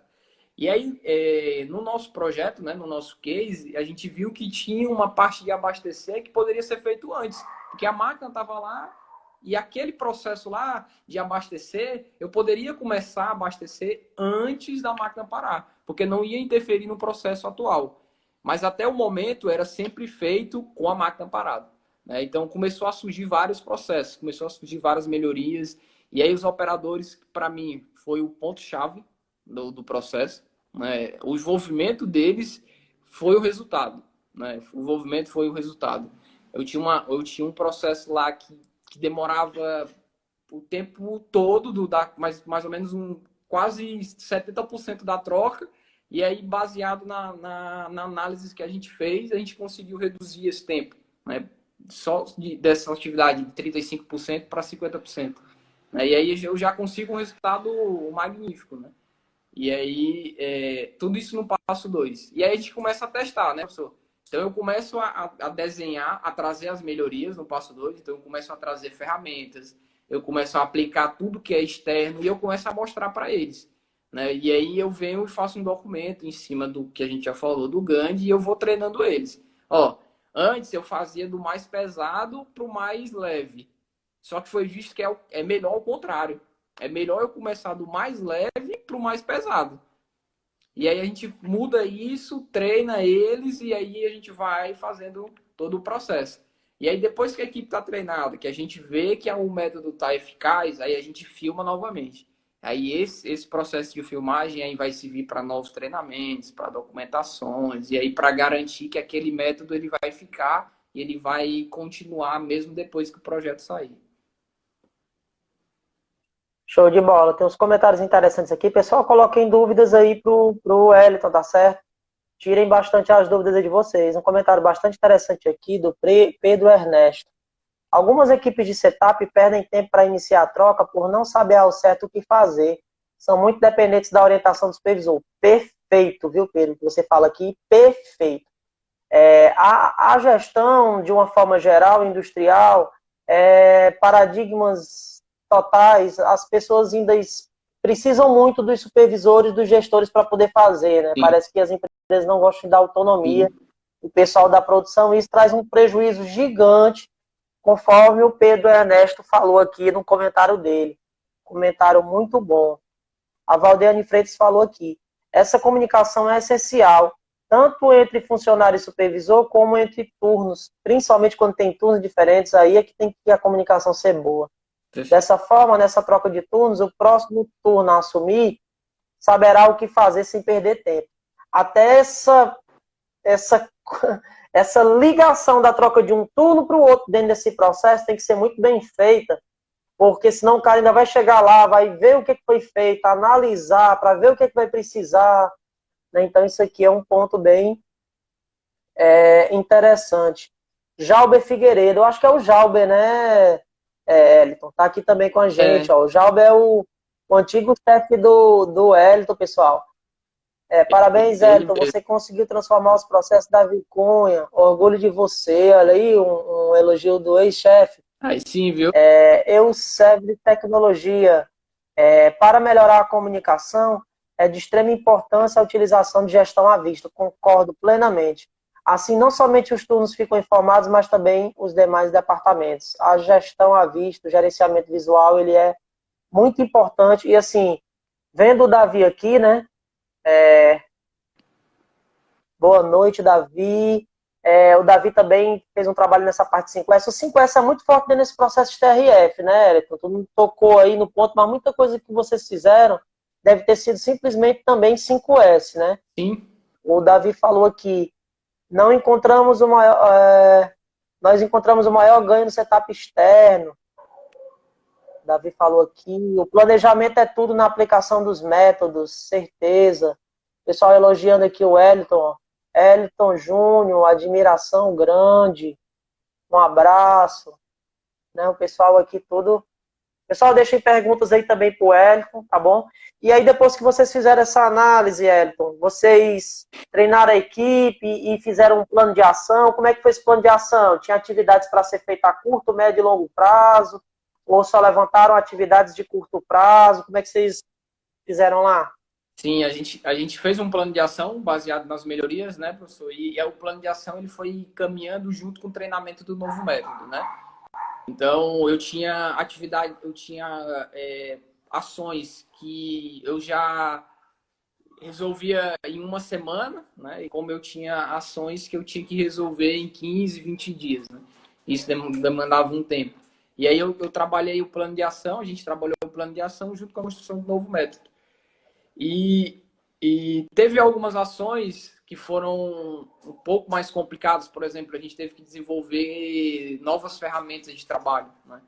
E aí, no nosso projeto, né, no nosso case, a gente viu que tinha uma parte de abastecer que poderia ser feito antes. Porque a máquina estava lá e aquele processo lá de abastecer, eu poderia começar a abastecer antes da máquina parar. Porque não ia interferir no processo atual. Mas até o momento era sempre feito com a máquina parada. Né? Então começou a surgir vários processos, começou a surgir várias melhorias. E aí os operadores, para mim, foi o ponto-chave do processo. Né? O envolvimento deles foi o resultado. Né? O envolvimento foi o resultado. Eu tinha um processo lá que demorava o tempo todo, mais ou menos quase 70% da troca. E aí, baseado na análise que a gente fez, a gente conseguiu reduzir esse tempo, né? Só dessa atividade de 35% para 50%. Né? E aí eu já consigo um resultado magnífico, né? E aí, tudo isso no passo 2. E aí a gente começa a testar, né, professor? Então eu começo a desenhar, a trazer as melhorias no passo 2. Então eu começo a trazer ferramentas, eu começo a aplicar tudo que é externo e eu começo a mostrar para eles. Né? E aí eu venho e faço um documento em cima do que a gente já falou do Gandhi e eu vou treinando eles. Antes eu fazia do mais pesado para o mais leve. Só que foi visto que é melhor o contrário. É melhor eu começar do mais leve para o mais pesado. E aí a gente muda isso, treina eles e aí a gente vai fazendo todo o processo. E aí depois que a equipe está treinada, que a gente vê que o método está eficaz, aí a gente filma novamente. Aí esse processo de filmagem aí vai servir para novos treinamentos, para documentações, e aí para garantir que aquele método ele vai ficar e ele vai continuar mesmo depois que o projeto sair. Show de bola. Tem uns comentários interessantes aqui. Pessoal, coloquem dúvidas aí pro Wellington, tá certo? Tirem bastante as dúvidas aí de vocês. Um comentário bastante interessante aqui do Pedro Ernesto. Algumas equipes de setup perdem tempo para iniciar a troca por não saber ao certo o que fazer. São muito dependentes da orientação do supervisor. Perfeito, viu, Pedro? O que você fala aqui, perfeito. A gestão, de uma forma geral, industrial, paradigmas totais, as pessoas ainda precisam muito dos supervisores, dos gestores para poder fazer, né? Sim, Parece que as empresas não gostam de dar autonomia, sim. o pessoal da produção, isso traz um prejuízo gigante, conforme o Pedro Ernesto falou aqui no comentário dele. Comentário muito bom. A Valdeane Freitas falou aqui. Essa comunicação é essencial, tanto entre funcionário e supervisor, como entre turnos, principalmente quando tem turnos diferentes, aí é que tem que a comunicação ser boa. Perfeito. Dessa forma, nessa troca de turnos, o próximo turno a assumir saberá o que fazer sem perder tempo. Até essa, essa ligação da troca de um turno para o outro dentro desse processo tem que ser muito bem feita, porque senão o cara ainda vai chegar lá, vai ver o que foi feito, analisar, para ver o que vai precisar. Né? Então, isso aqui é um ponto bem interessante. Jalber Figueiredo, eu acho que é o Jalber, né, Elton? Tá aqui também com a gente. É, Ó. O Jalber é o antigo chefe do Elton, pessoal. Parabéns, ele Elton. mesmo. Você conseguiu transformar os processos da Vicunha. Orgulho de você. Olha aí, um elogio do ex-chefe. Aí sim, viu? Eu servo de tecnologia. Para melhorar a comunicação, é de extrema importância a utilização de gestão à vista. Concordo plenamente. Assim, não somente os turnos ficam informados, mas também os demais departamentos. A gestão à vista, o gerenciamento visual, ele é muito importante. E assim, vendo o Davi aqui, né? Boa noite, Davi. O Davi também fez um trabalho nessa parte de 5S. O 5S é muito forte dentro desse processo de TRF, né, Eriton? Tu não tocou aí no ponto, mas muita coisa que vocês fizeram deve ter sido simplesmente também 5S, né? Sim. O Davi falou aqui, não encontramos o maior, nós encontramos o maior ganho no setup externo. O Davi falou aqui, o planejamento é tudo na aplicação dos métodos, certeza. Pessoal elogiando aqui o Wellington, ó. Elton Júnior, admiração grande, um abraço, né? O pessoal aqui tudo. Pessoal, deixem perguntas aí também pro Elton, tá bom? E aí, depois que vocês fizeram essa análise, Elton, vocês treinaram a equipe e fizeram um plano de ação. Como é que foi esse plano de ação? Tinha atividades para ser feita a curto, médio e longo prazo? Ou só levantaram atividades de curto prazo? Como é que vocês fizeram lá? Sim, a gente fez um plano de ação baseado nas melhorias, né, professor? E o plano de ação ele foi caminhando junto com o treinamento do novo método, né? Então, eu tinha atividade, eu tinha ações que eu já resolvia em uma semana, né? E como eu tinha ações que eu tinha que resolver em 15, 20 dias, né? Isso demandava um tempo. E aí eu trabalhei o plano de ação, a gente trabalhou o plano de ação junto com a construção do novo método. E, e teve algumas ações que foram um pouco mais complicadas, por exemplo, a gente teve que desenvolver novas ferramentas de trabalho, né?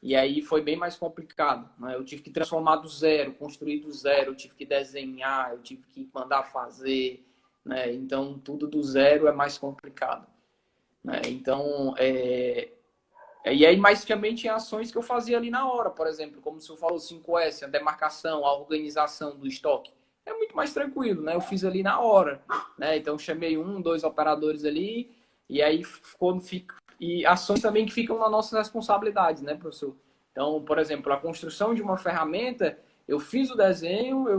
E aí foi bem mais complicado, né? Eu tive que transformar do zero, construir do zero, eu tive que desenhar, eu tive que mandar fazer, né? Então tudo do zero é mais complicado, né? Então e aí mais também tinha ações que eu fazia ali na hora, por exemplo, como o senhor falou, 5S, a demarcação, a organização do estoque. É muito mais tranquilo, né? Eu fiz ali na hora, né? Então chamei um, dois operadores ali e aí ficou e ações também que ficam na nossa responsabilidade, né, professor? Então, por exemplo, a construção de uma ferramenta, eu fiz o desenho, eu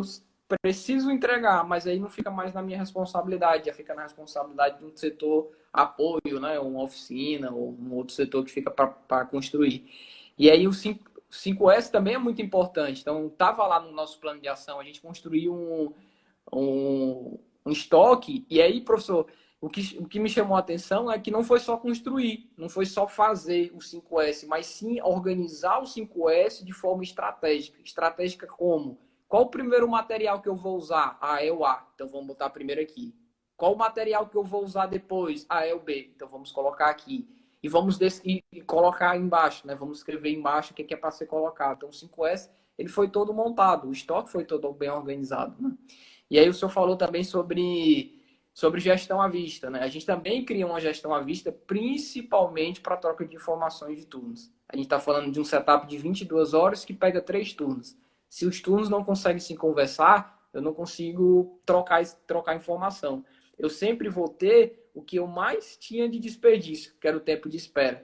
preciso entregar, mas aí não fica mais na minha responsabilidade, já fica na responsabilidade de um setor apoio, né, uma oficina ou um outro setor que fica para construir. E aí o 5S também é muito importante. Então, estava lá no nosso plano de ação, a gente construiu um estoque, e aí, professor, o que me chamou a atenção é que não foi só construir, não foi só fazer o 5S, mas sim organizar o 5S de forma estratégica. Estratégica como? Qual o primeiro material que eu vou usar? Ah, é o A. Então vamos botar primeiro aqui. Qual o material que eu vou usar depois? Ah, é o B. Então vamos colocar aqui. E vamos e colocar embaixo, né? Vamos escrever embaixo o que é para ser colocado. Então o 5S ele foi todo montado, o estoque foi todo bem organizado, né? E aí o senhor falou também sobre gestão à vista, né? A gente também cria uma gestão à vista, principalmente para troca de informações de turnos. A gente está falando de um setup de 22 horas que pega 3 turnos. Se os turnos não conseguem se conversar, eu não consigo trocar informação. Eu sempre vou ter o que eu mais tinha de desperdício, que era o tempo de espera.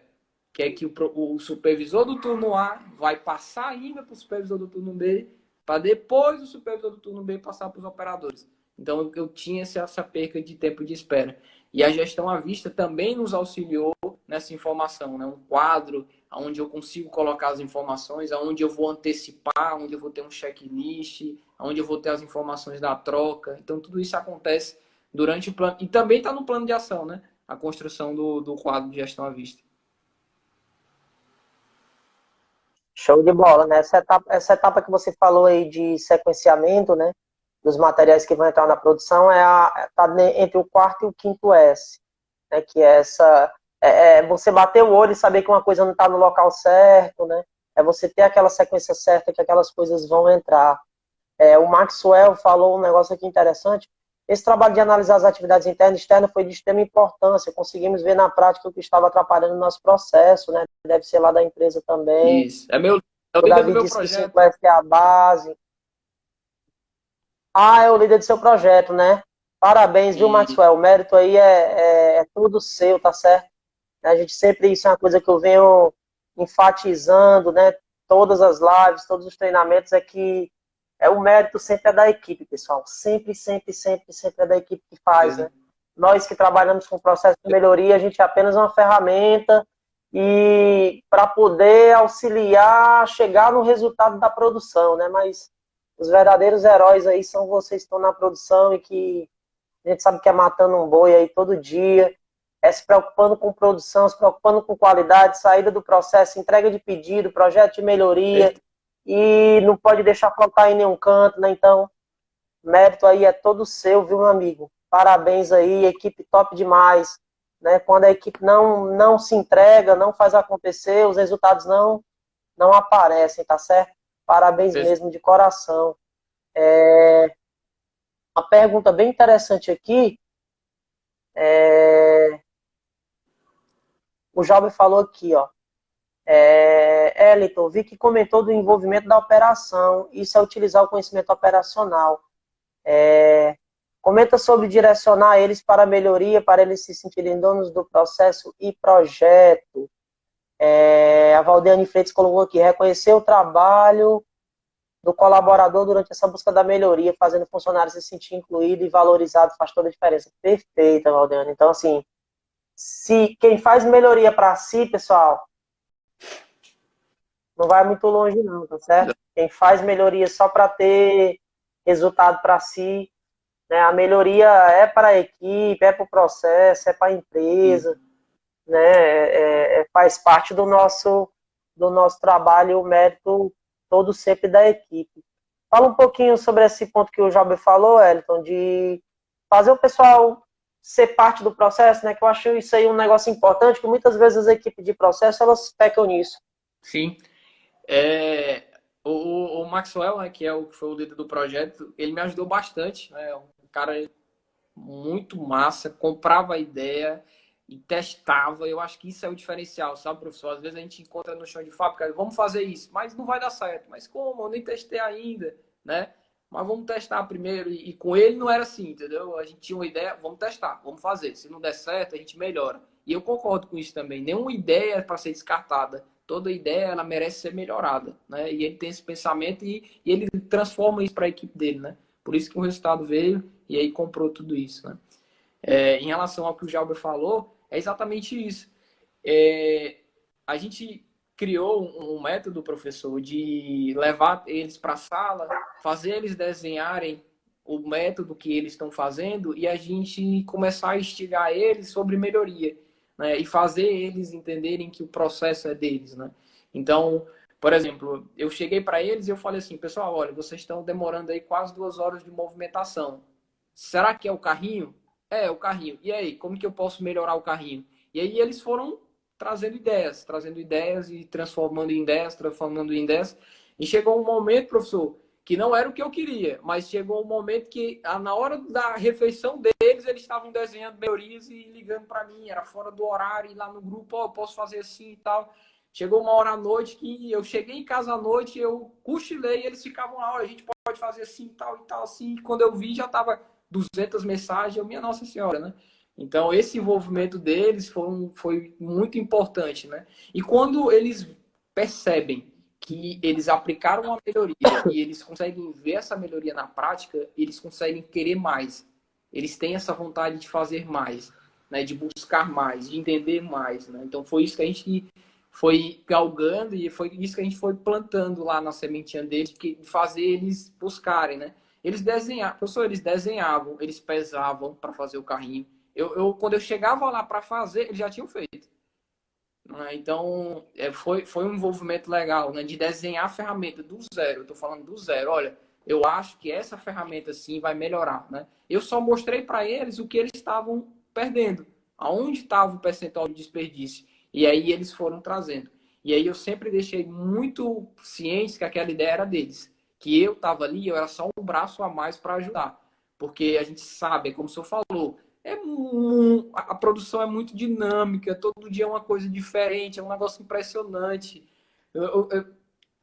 que é que o supervisor do turno A vai passar ainda para o supervisor do turno B, para depois o supervisor do turno B passar para os operadores. Então, eu tinha essa perca de tempo de espera. E a gestão à vista também nos auxiliou nessa informação, né? Um quadro onde eu consigo colocar as informações, onde eu vou antecipar, onde eu vou ter um checklist, onde eu vou ter as informações da troca. Então, tudo isso acontece durante o plano. E também está no plano de ação, né? A construção do quadro de gestão à vista. Show de bola, né? Essa etapa que você falou aí de sequenciamento, né? Dos materiais que vão entrar na produção tá entre o quarto e o quinto S, né? Que é essa você bater o olho e saber que uma coisa não está no local certo, né? É você ter aquela sequência certa que aquelas coisas vão entrar. O Maxwell falou um negócio aqui interessante. Esse trabalho de analisar as atividades internas e externas foi de extrema importância. Conseguimos ver na prática o que estava atrapalhando o nosso processo, né? Deve ser lá da empresa também. Isso. É o O líder do Davi meu disse que projeto. 5S é a base. Ah, é o líder do seu projeto, né? Parabéns, viu, E Maxwell? O mérito aí é tudo seu, tá certo? A gente sempre, isso é uma coisa que eu venho enfatizando, né? Todas as lives, todos os treinamentos, é que o mérito sempre é da equipe, pessoal. Sempre, sempre, sempre, sempre é da equipe que faz, né? Nós que trabalhamos com processo de melhoria, a gente é apenas uma ferramenta e para poder auxiliar a chegar no resultado da produção, né? Mas os verdadeiros heróis aí são vocês que estão na produção e que a gente sabe que é matando um boi aí todo dia, se preocupando com produção, se preocupando com qualidade, saída do processo, entrega de pedido, projeto de melhoria, e não pode deixar faltar em nenhum canto, né? Então, mérito aí é todo seu, viu, meu amigo? Parabéns aí, equipe top demais, né? Quando a equipe não se entrega, não faz acontecer, os resultados não aparecem, tá certo? Parabéns mesmo, de coração. Uma pergunta bem interessante aqui, o Jovem falou aqui, ó. Eliton, vi que comentou do envolvimento da operação. Isso é utilizar o conhecimento operacional. Comenta sobre direcionar eles para a melhoria, para eles se sentirem donos do processo e projeto. A Valdeane Freitas colocou aqui, reconhecer o trabalho do colaborador durante essa busca da melhoria, fazendo o funcionário se sentir incluído e valorizado faz toda a diferença. Perfeita, Valdeane. Então, assim, se quem faz melhoria para si, pessoal, não vai muito longe não, tá certo? Quem faz melhoria só para ter resultado para si, né? A melhoria é para a equipe, é para o processo, é para a empresa, né? Faz parte do nosso trabalho, o mérito todo sempre da equipe. Fala um pouquinho sobre esse ponto que o Job falou, Elton, de fazer o pessoal ser parte do processo, né? Que eu acho isso aí um negócio importante, que muitas vezes as equipes de processo, elas pecam nisso. sim. O Maxwell, né, que foi o líder do projeto, ele me ajudou bastante. Né? Um cara muito massa, comprava a ideia e testava. Eu acho que isso é o diferencial, sabe, professor? Às vezes a gente encontra no chão de fábrica, vamos fazer isso, mas não vai dar certo. Mas como? Eu nem testei ainda, né? Mas vamos testar primeiro. E com ele não era assim, entendeu? A gente tinha uma ideia, vamos testar, vamos fazer. Se não der certo, a gente melhora. E eu concordo com isso também. Nenhuma ideia é para ser descartada. Toda ideia ela merece ser melhorada, né? E ele tem esse pensamento e ele transforma isso para a equipe dele, né? Por isso que o resultado veio e aí comprou tudo isso, né? Em relação ao que o Jalber falou, é exatamente isso. A gente criou um método, professor, de levar eles para a sala, fazer eles desenharem o método que eles estão fazendo e a gente começar a instigar eles sobre melhoria, né? E fazer eles entenderem que o processo é deles, né? Então, por exemplo, eu cheguei para eles e eu falei assim, pessoal, olha, vocês estão demorando aí quase 2 horas de movimentação. Será que é o carrinho? É o carrinho. E aí, como que eu posso melhorar o carrinho? E aí eles foram trazendo ideias e transformando em ideias, transformando em ideias. E chegou um momento, professor, que não era o que eu queria, mas chegou um momento que, na hora da refeição deles, eles estavam desenhando melhorias e ligando para mim, era fora do horário, e lá no grupo, eu posso fazer assim e tal. Chegou uma hora à noite que eu cheguei em casa à noite, eu cochilei e eles ficavam lá, a gente pode fazer assim, tal e tal, assim. E quando eu vi, já estava 200 mensagens, minha Nossa Senhora, né? Então, esse envolvimento deles foi muito importante, né? E quando eles percebem que eles aplicaram uma melhoria e eles conseguem ver essa melhoria na prática, eles conseguem querer mais. Eles têm essa vontade de fazer mais, né? De buscar mais, de entender mais, né? Então, foi isso que a gente foi galgando e foi isso que a gente foi plantando lá na sementinha deles, de fazer eles buscarem, né? Eles desenhavam, professor, eles desenhavam, eles pesavam para fazer o carrinho. Quando eu chegava lá para fazer, eles já tinham feito. Né? Então, foi um envolvimento legal, né? De desenhar a ferramenta do zero. Eu estou falando do zero. Olha, eu acho que essa ferramenta sim vai melhorar, né? Eu só mostrei para eles o que eles estavam perdendo, aonde estava o percentual de desperdício. E aí eles foram trazendo. E aí eu sempre deixei muito ciente que aquela ideia era deles, que eu estava ali, eu era só um braço a mais para ajudar, porque a gente sabe, como o senhor falou, a produção é muito dinâmica, todo dia é uma coisa diferente, é um negócio impressionante.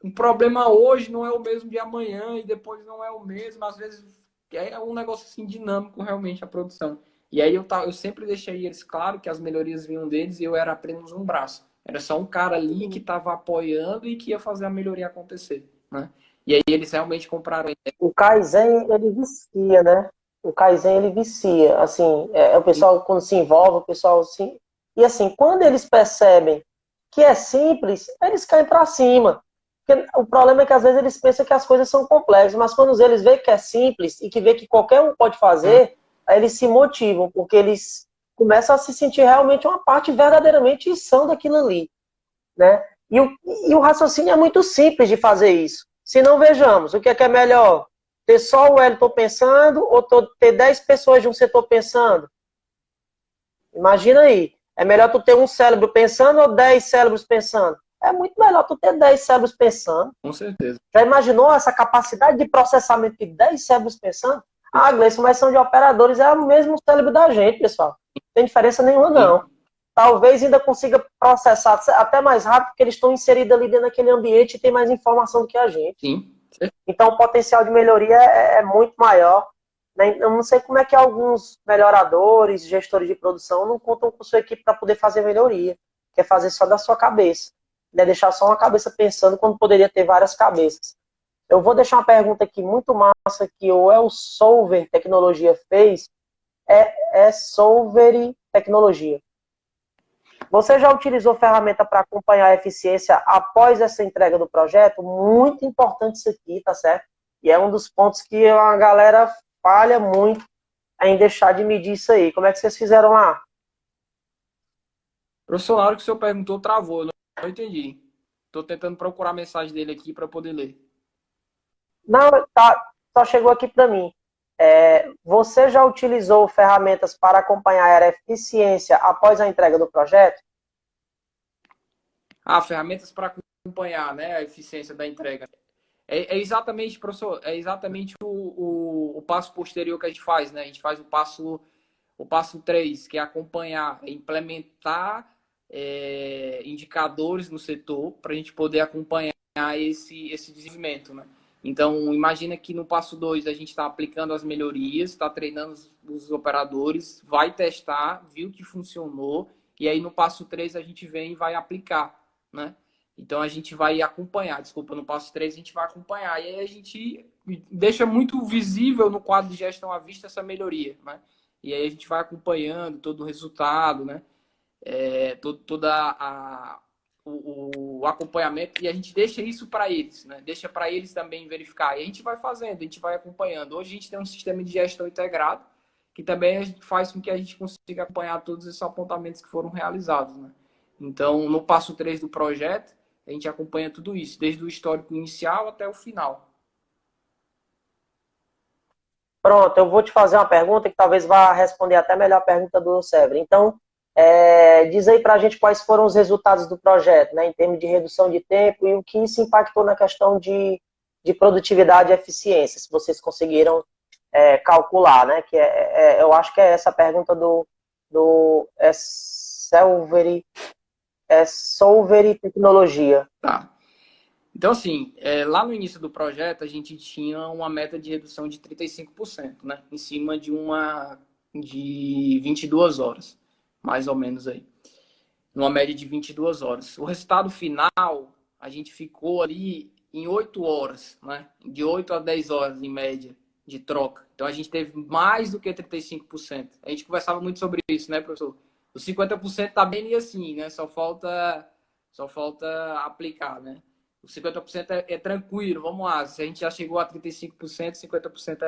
Um problema hoje não é o mesmo de amanhã e depois não é o mesmo. Às vezes é um negócio assim dinâmico realmente a produção. E aí eu sempre deixei eles claro que as melhorias vinham deles e eu era apenas um braço. Era só um cara ali que estava apoiando e que ia fazer a melhoria acontecer, né? E aí eles realmente compraram a ideia. O Kaizen, ele vicia, né? O Kaizen, ele vicia. Assim, o pessoal, quando se envolve, o pessoal se... E assim, quando eles percebem que é simples, eles caem para cima. Porque o problema é que às vezes eles pensam que as coisas são complexas, mas quando eles veem que é simples e que vê que qualquer um pode fazer, aí eles se motivam, porque eles começam a se sentir realmente uma parte verdadeiramente são daquilo ali, né? E o raciocínio é muito simples de fazer isso. Se não, vejamos, o que é melhor? Ter só o Wellington pensando ou ter 10 pessoas de um setor pensando? Imagina aí. É melhor tu ter um cérebro pensando ou 10 cérebros pensando? É muito melhor tu ter 10 cérebros pensando. Com certeza. Já imaginou essa capacidade de processamento de 10 cérebros pensando? Ah, Gleison, mas são de operadores, é o mesmo cérebro da gente, pessoal. Não tem diferença nenhuma, não. Sim. Talvez ainda consiga processar até mais rápido, porque eles estão inseridos ali dentro daquele ambiente e tem mais informação do que a gente. Sim. Então, o potencial de melhoria é muito maior. Né? Eu não sei como é que alguns melhoradores, gestores de produção, não contam com sua equipe para poder fazer melhoria. Quer fazer só da sua cabeça. Né? Deixar só uma cabeça pensando quando poderia ter várias cabeças. Eu vou deixar uma pergunta aqui muito massa que o El Solver Tecnologia fez. É Solver Tecnologia. Você já utilizou ferramenta para acompanhar a eficiência após essa entrega do projeto? Muito importante isso aqui, tá certo? E é um dos pontos que a galera falha muito em deixar de medir isso aí. Como é que vocês fizeram lá? Professor, na hora que o senhor perguntou, travou. Eu não entendi. Estou tentando procurar a mensagem dele aqui para poder ler. Não, tá, só chegou aqui para mim. Você já utilizou ferramentas para acompanhar a eficiência após a entrega do projeto? Ferramentas para acompanhar, né, a eficiência da entrega. É exatamente, professor, é exatamente o passo posterior que a gente faz, né? A gente faz o passo 3, que é acompanhar, implementar indicadores no setor para a gente poder acompanhar esse desenvolvimento, né? Então, imagina que no passo 2 a gente está aplicando as melhorias, está treinando os operadores, vai testar, viu que funcionou, e aí no passo 3 a gente vem e vai aplicar, né? Então a gente vai acompanhar, desculpa, no passo 3 a gente vai acompanhar, e aí a gente deixa muito visível no quadro de gestão à vista essa melhoria, né? E aí a gente vai acompanhando todo o resultado, né? Toda o acompanhamento, e a gente deixa isso para eles, né? Deixa para eles também verificar. E a gente vai fazendo, a gente vai acompanhando. Hoje a gente tem um sistema de gestão integrado, que também a gente faz com que a gente consiga acompanhar todos esses apontamentos que foram realizados, né? Então, no passo 3 do projeto, a gente acompanha tudo isso, desde o histórico inicial até o final. Pronto, eu vou te fazer uma pergunta que talvez vá responder até melhor a pergunta do Sever. Então, diz aí para a gente quais foram os resultados do projeto, né, em termos de redução de tempo e o que isso impactou na questão de produtividade e eficiência, se vocês conseguiram calcular, né, que eu acho que é essa a pergunta do Solveri Tecnologia. Tá. Então, assim, lá no início do projeto, a gente tinha uma meta de redução de 35%, né? Em cima de de 22 horas, mais ou menos aí. Numa média de 22 horas. O resultado final, a gente ficou ali em 8 horas, né? De 8 a 10 horas, em média, de troca. Então, a gente teve mais do que 35%. A gente conversava muito sobre isso, né, professor? Os 50% tá bem assim, né? Só falta aplicar, né? Os 50% é tranquilo, vamos lá. Se a gente já chegou a 35%, 50%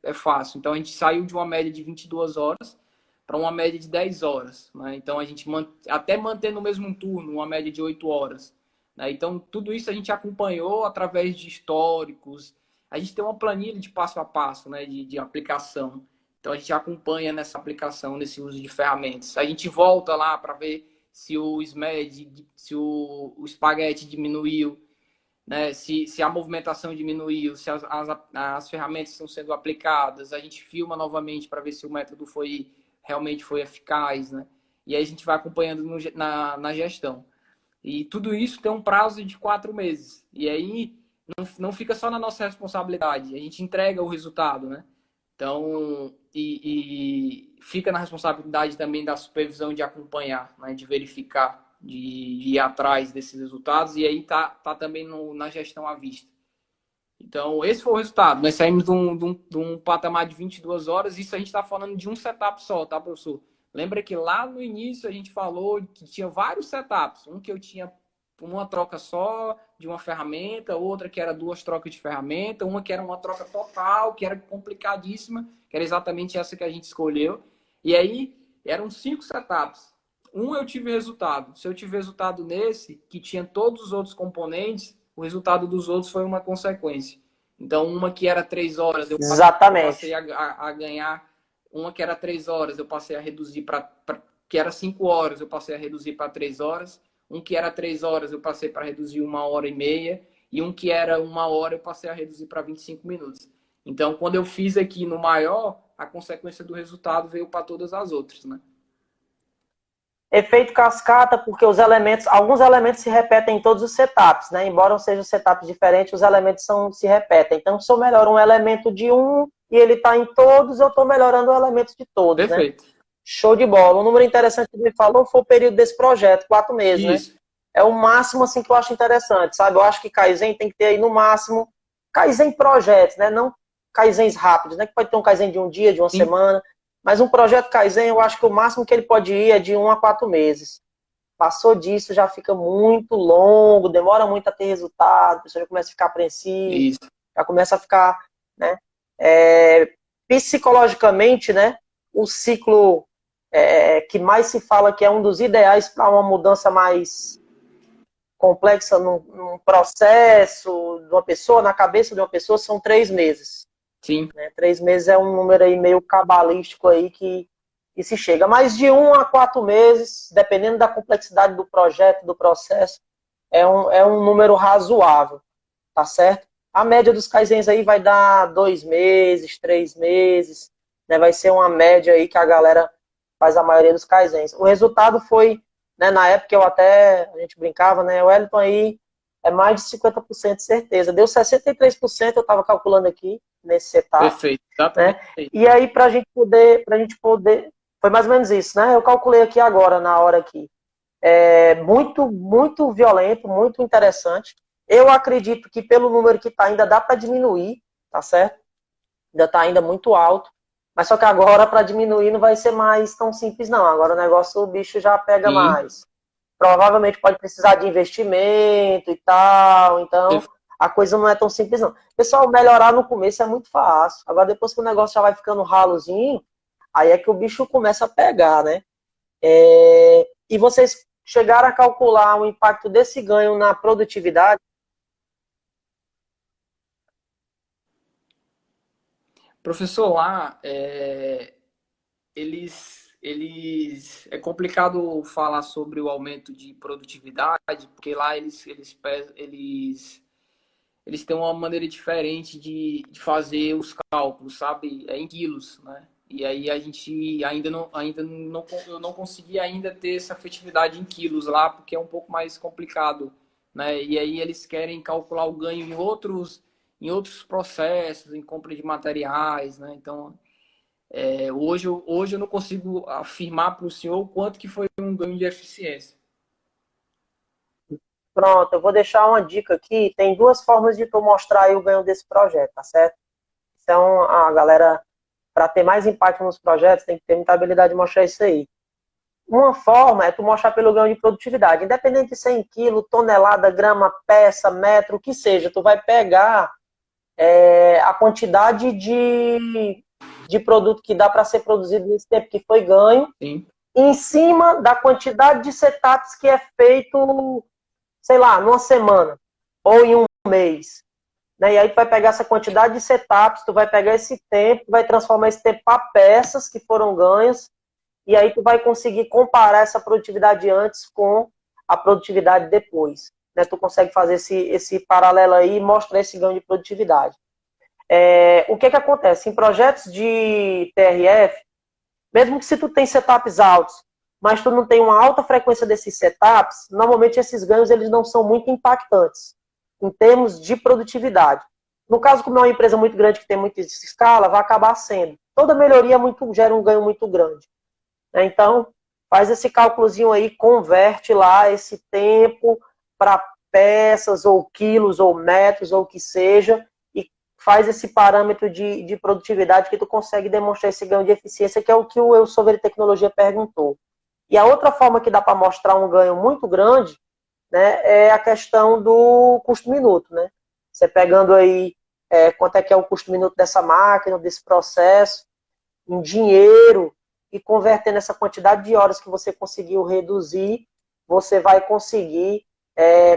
é fácil. Então, a gente saiu de uma média de 22 horas para uma média de 10 horas. Né? Então, a gente até manter no mesmo turno uma média de 8 horas. Né? Então, tudo isso a gente acompanhou através de históricos. A gente tem uma planilha de passo a passo, né? de aplicação. Então, a gente acompanha nessa aplicação, nesse uso de ferramentas. A gente volta lá para ver se o SMED, se o espaguete diminuiu, né? Se a movimentação diminuiu, se as ferramentas estão sendo aplicadas. A gente filma novamente para ver se o método realmente foi eficaz, né? E aí a gente vai acompanhando na gestão. E tudo isso tem um prazo de 4 meses. E aí não fica só na nossa responsabilidade, a gente entrega o resultado, né? Então, e fica na responsabilidade também da supervisão de acompanhar, né? De verificar, de ir atrás desses resultados. E aí tá também na gestão à vista. Então, esse foi o resultado. Nós saímos de um patamar de 22 horas. Isso a gente está falando de um setup só, tá, professor? Lembra que lá no início a gente falou que tinha vários setups. Um que eu tinha uma troca só de uma ferramenta, outra que era 2 trocas de ferramenta, uma que era uma troca total, que era complicadíssima, que era exatamente essa que a gente escolheu. E aí, eram 5 setups. Um eu tive resultado. Se eu tive resultado nesse, que tinha todos os outros componentes, o resultado dos outros foi uma consequência. Então, uma que era 3 horas, eu passei Exatamente. a ganhar. Uma que era 3 horas, eu passei a reduzir que era 5 horas, eu passei a reduzir para 3 horas. Um que era 3 horas, eu passei para reduzir 1 hora e meia. E um que era 1 hora, eu passei a reduzir para 25 minutos. Então, quando eu fiz aqui no maior, a consequência do resultado veio para todas as outras, né? Efeito cascata, porque alguns elementos se repetem em todos os setups, né? Embora sejam setups diferentes, os elementos se repetem. Então, se eu melhoro um elemento de um e ele está em todos, eu estou melhorando o elemento de todos, né? Perfeito. Show de bola. Um número interessante que ele falou foi o período desse projeto, 4 meses, né? Isso. É o máximo, assim, que eu acho interessante, sabe? Eu acho que Kaizen tem que ter aí, no máximo, Kaizen projetos, né? Não Kaizens rápidos, né? Que pode ter um Kaizen de um dia, de uma Sim. semana, mas um projeto Kaizen, eu acho que o máximo que ele pode ir é de 1 a 4 meses. Passou disso, já fica muito longo, demora muito a ter resultado, a pessoa já começa a ficar apreensivo, Isso. já começa a ficar, né? Psicologicamente, né? O ciclo que mais se fala que é um dos ideais para uma mudança mais complexa num processo de uma pessoa, na cabeça de uma pessoa, são 3 meses. Sim. Né? 3 meses é um número aí meio cabalístico aí que se chega. Mas de 1 a 4 meses, dependendo da complexidade do projeto, do processo, é um número razoável, tá certo? A média dos Kaizens aí vai dar 2 meses, 3 meses, né? Vai ser uma média aí que a galera faz a maioria dos Kaizens. O resultado foi, né, na época a gente brincava, né? O Wellington aí é mais de 50% de certeza. Deu 63%, eu estava calculando aqui, nesse setup, Perfeito. Exatamente. né? E aí, para a gente poder, foi mais ou menos isso, né? Eu calculei aqui agora, na hora aqui. Muito, muito violento, muito interessante. Eu acredito que pelo número que está ainda dá para diminuir, tá certo? Ainda está ainda muito alto. Mas só que agora para diminuir não vai ser mais tão simples não. Agora o negócio, o bicho já pega Sim. mais. Provavelmente pode precisar de investimento e tal. Então a coisa não é tão simples não. Pessoal, melhorar no começo é muito fácil. Agora depois que o negócio já vai ficando ralozinho, aí é que o bicho começa a pegar, né? E vocês chegaram a calcular o impacto desse ganho na produtividade? Professor, lá, é complicado falar sobre o aumento de produtividade, porque lá eles têm uma maneira diferente de fazer os cálculos, sabe? É em quilos, né? E aí a gente eu não consegui ainda ter essa efetividade em quilos lá, porque é um pouco mais complicado, né? E aí eles querem calcular o ganho em outros processos, em compra de materiais, né? Então Hoje eu não consigo afirmar para o senhor o quanto que foi um ganho de eficiência. Pronto, eu vou deixar uma dica aqui. Tem duas formas de tu mostrar aí o ganho desse projeto, tá certo? Então, a galera, para ter mais impacto nos projetos, tem que ter muita habilidade de mostrar isso aí. Uma forma é tu mostrar pelo ganho de produtividade. Independente de 100 quilos, tonelada, grama, peça, metro, o que seja, tu vai pegar a quantidade de produto que dá para ser produzido nesse tempo que foi ganho, Sim. em cima da quantidade de setups que é feito, sei lá, numa semana ou em um mês. Né? E aí tu vai pegar essa quantidade de setups, tu vai pegar esse tempo, vai transformar esse tempo para peças que foram ganhas, e aí tu vai conseguir comparar essa produtividade antes com a produtividade depois. Né? Tu consegue fazer esse paralelo aí e mostrar esse ganho de produtividade. O que acontece? Em projetos de TRF, mesmo que se tu tem setups altos, mas tu não tem uma alta frequência desses setups, normalmente esses ganhos eles não são muito impactantes em termos de produtividade. No caso, como é uma empresa muito grande que tem muita escala, vai acabar sendo. Toda melhoria gera um ganho muito grande. Então, faz esse cálculozinho aí, converte lá esse tempo para peças, ou quilos, ou metros, ou o que seja, e faz esse parâmetro de produtividade que tu consegue demonstrar esse ganho de eficiência, que é o que o Eu Sobre Tecnologia perguntou. E a outra forma que dá para mostrar um ganho muito grande, né, é a questão do custo-minuto, né? Você pegando aí quanto é que é o custo-minuto dessa máquina, desse processo, em dinheiro, e convertendo essa quantidade de horas que você conseguiu reduzir, você vai conseguir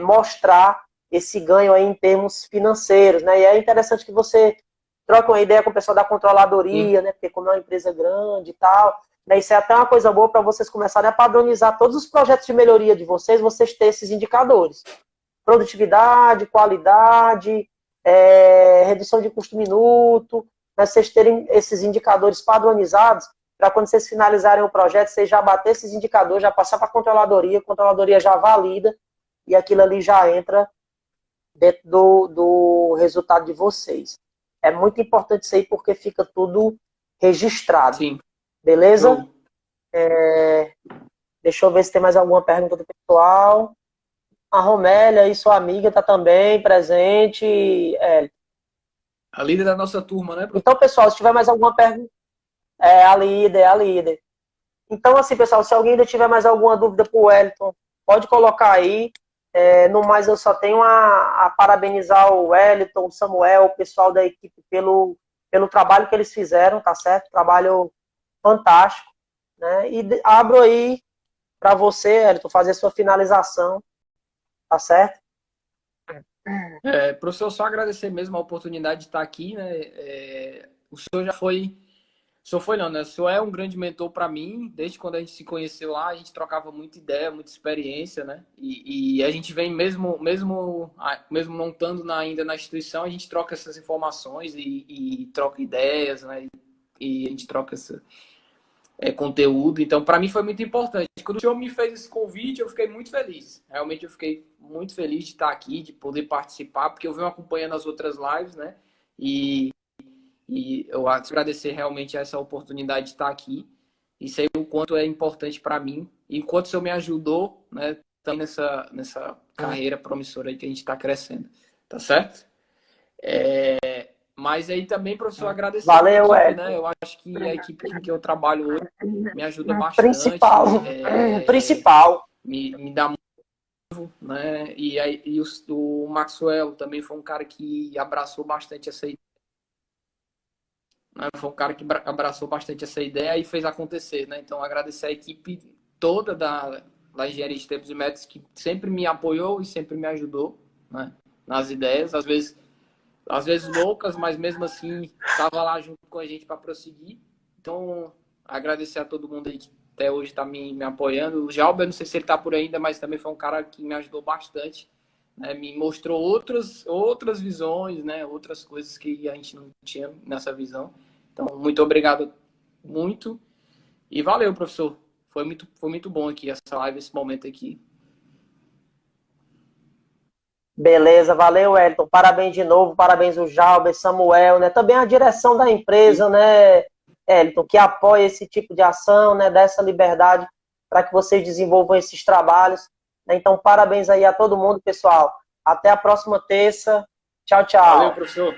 mostrar esse ganho aí em termos financeiros, né? E é interessante que você troque uma ideia com o pessoal da controladoria, né? Porque como é uma empresa grande e tal, né? Isso é até uma coisa boa para vocês começarem a padronizar todos os projetos de melhoria de vocês terem esses indicadores. Produtividade, qualidade, redução de custo-minuto, né? Vocês terem esses indicadores padronizados para quando vocês finalizarem o projeto, vocês já bater esses indicadores, já passar para a controladoria já valida e aquilo ali já entra dentro do resultado de vocês. É muito importante isso aí porque fica tudo registrado. Sim. Beleza? Deixa eu ver se tem mais alguma pergunta do pessoal. A Romélia e sua amiga está também presente. A líder da nossa turma, né, professor? Então, pessoal, se tiver mais alguma pergunta, a líder. Então, assim, pessoal, se alguém ainda tiver mais alguma dúvida para o Wellington, pode colocar aí. No mais, eu só tenho a parabenizar o Wellington, o Samuel, o pessoal da equipe pelo trabalho que eles fizeram, tá certo? Trabalho fantástico. Né? E abro aí para você, Wellington, fazer sua finalização, tá certo? Professor, só agradecer mesmo a oportunidade de estar aqui, né? O senhor já foi. O senhor foi não, né? O senhor é um grande mentor para mim. Desde quando a gente se conheceu lá, a gente trocava muita ideia, muita experiência, né? E a gente vem mesmo não estando ainda na instituição, a gente troca essas informações e troca ideias, né? E a gente troca esse conteúdo. Então, para mim foi muito importante. Quando o senhor me fez esse convite, eu fiquei muito feliz. Realmente eu fiquei muito feliz de estar aqui, de poder participar, porque eu venho acompanhando as outras lives, né? E eu agradecer realmente essa oportunidade de estar aqui e sei o quanto é importante para mim e o quanto o senhor me ajudou, né, também nessa carreira promissora aí que a gente está crescendo. Tá certo? Mas aí também, professor, agradecer a minha Valeu, equipe, Wellington. né? Eu acho que a equipe com que eu trabalho hoje me ajuda bastante, Principal. me dá muito, né? E o Maxwell também foi um cara que abraçou bastante essa ideia. Né? Foi um cara que abraçou bastante essa ideia e fez acontecer, né? Então, agradecer a equipe toda da Engenharia de Tempos e Métodos que sempre me apoiou e sempre me ajudou, né? Nas ideias, às vezes loucas, mas mesmo assim estava lá junto com a gente para prosseguir. Então, agradecer a todo mundo aí que até hoje está me apoiando. O Jalber, não sei se ele está por aí ainda, mas também foi um cara que me ajudou bastante. Né? Me mostrou outras visões, né? Outras coisas que a gente não tinha nessa visão. Então, muito obrigado, muito. E valeu, professor. Foi muito bom aqui essa live, esse momento aqui. Beleza, valeu, Wellington. Parabéns de novo, parabéns o Jalber, Samuel, né? Também a direção da empresa, né? Elton, que apoia esse tipo de ação, né, dá essa liberdade para que vocês desenvolvam esses trabalhos. Né? Então, parabéns aí a todo mundo, pessoal. Até a próxima terça. Tchau, Valeu, tchau. professor.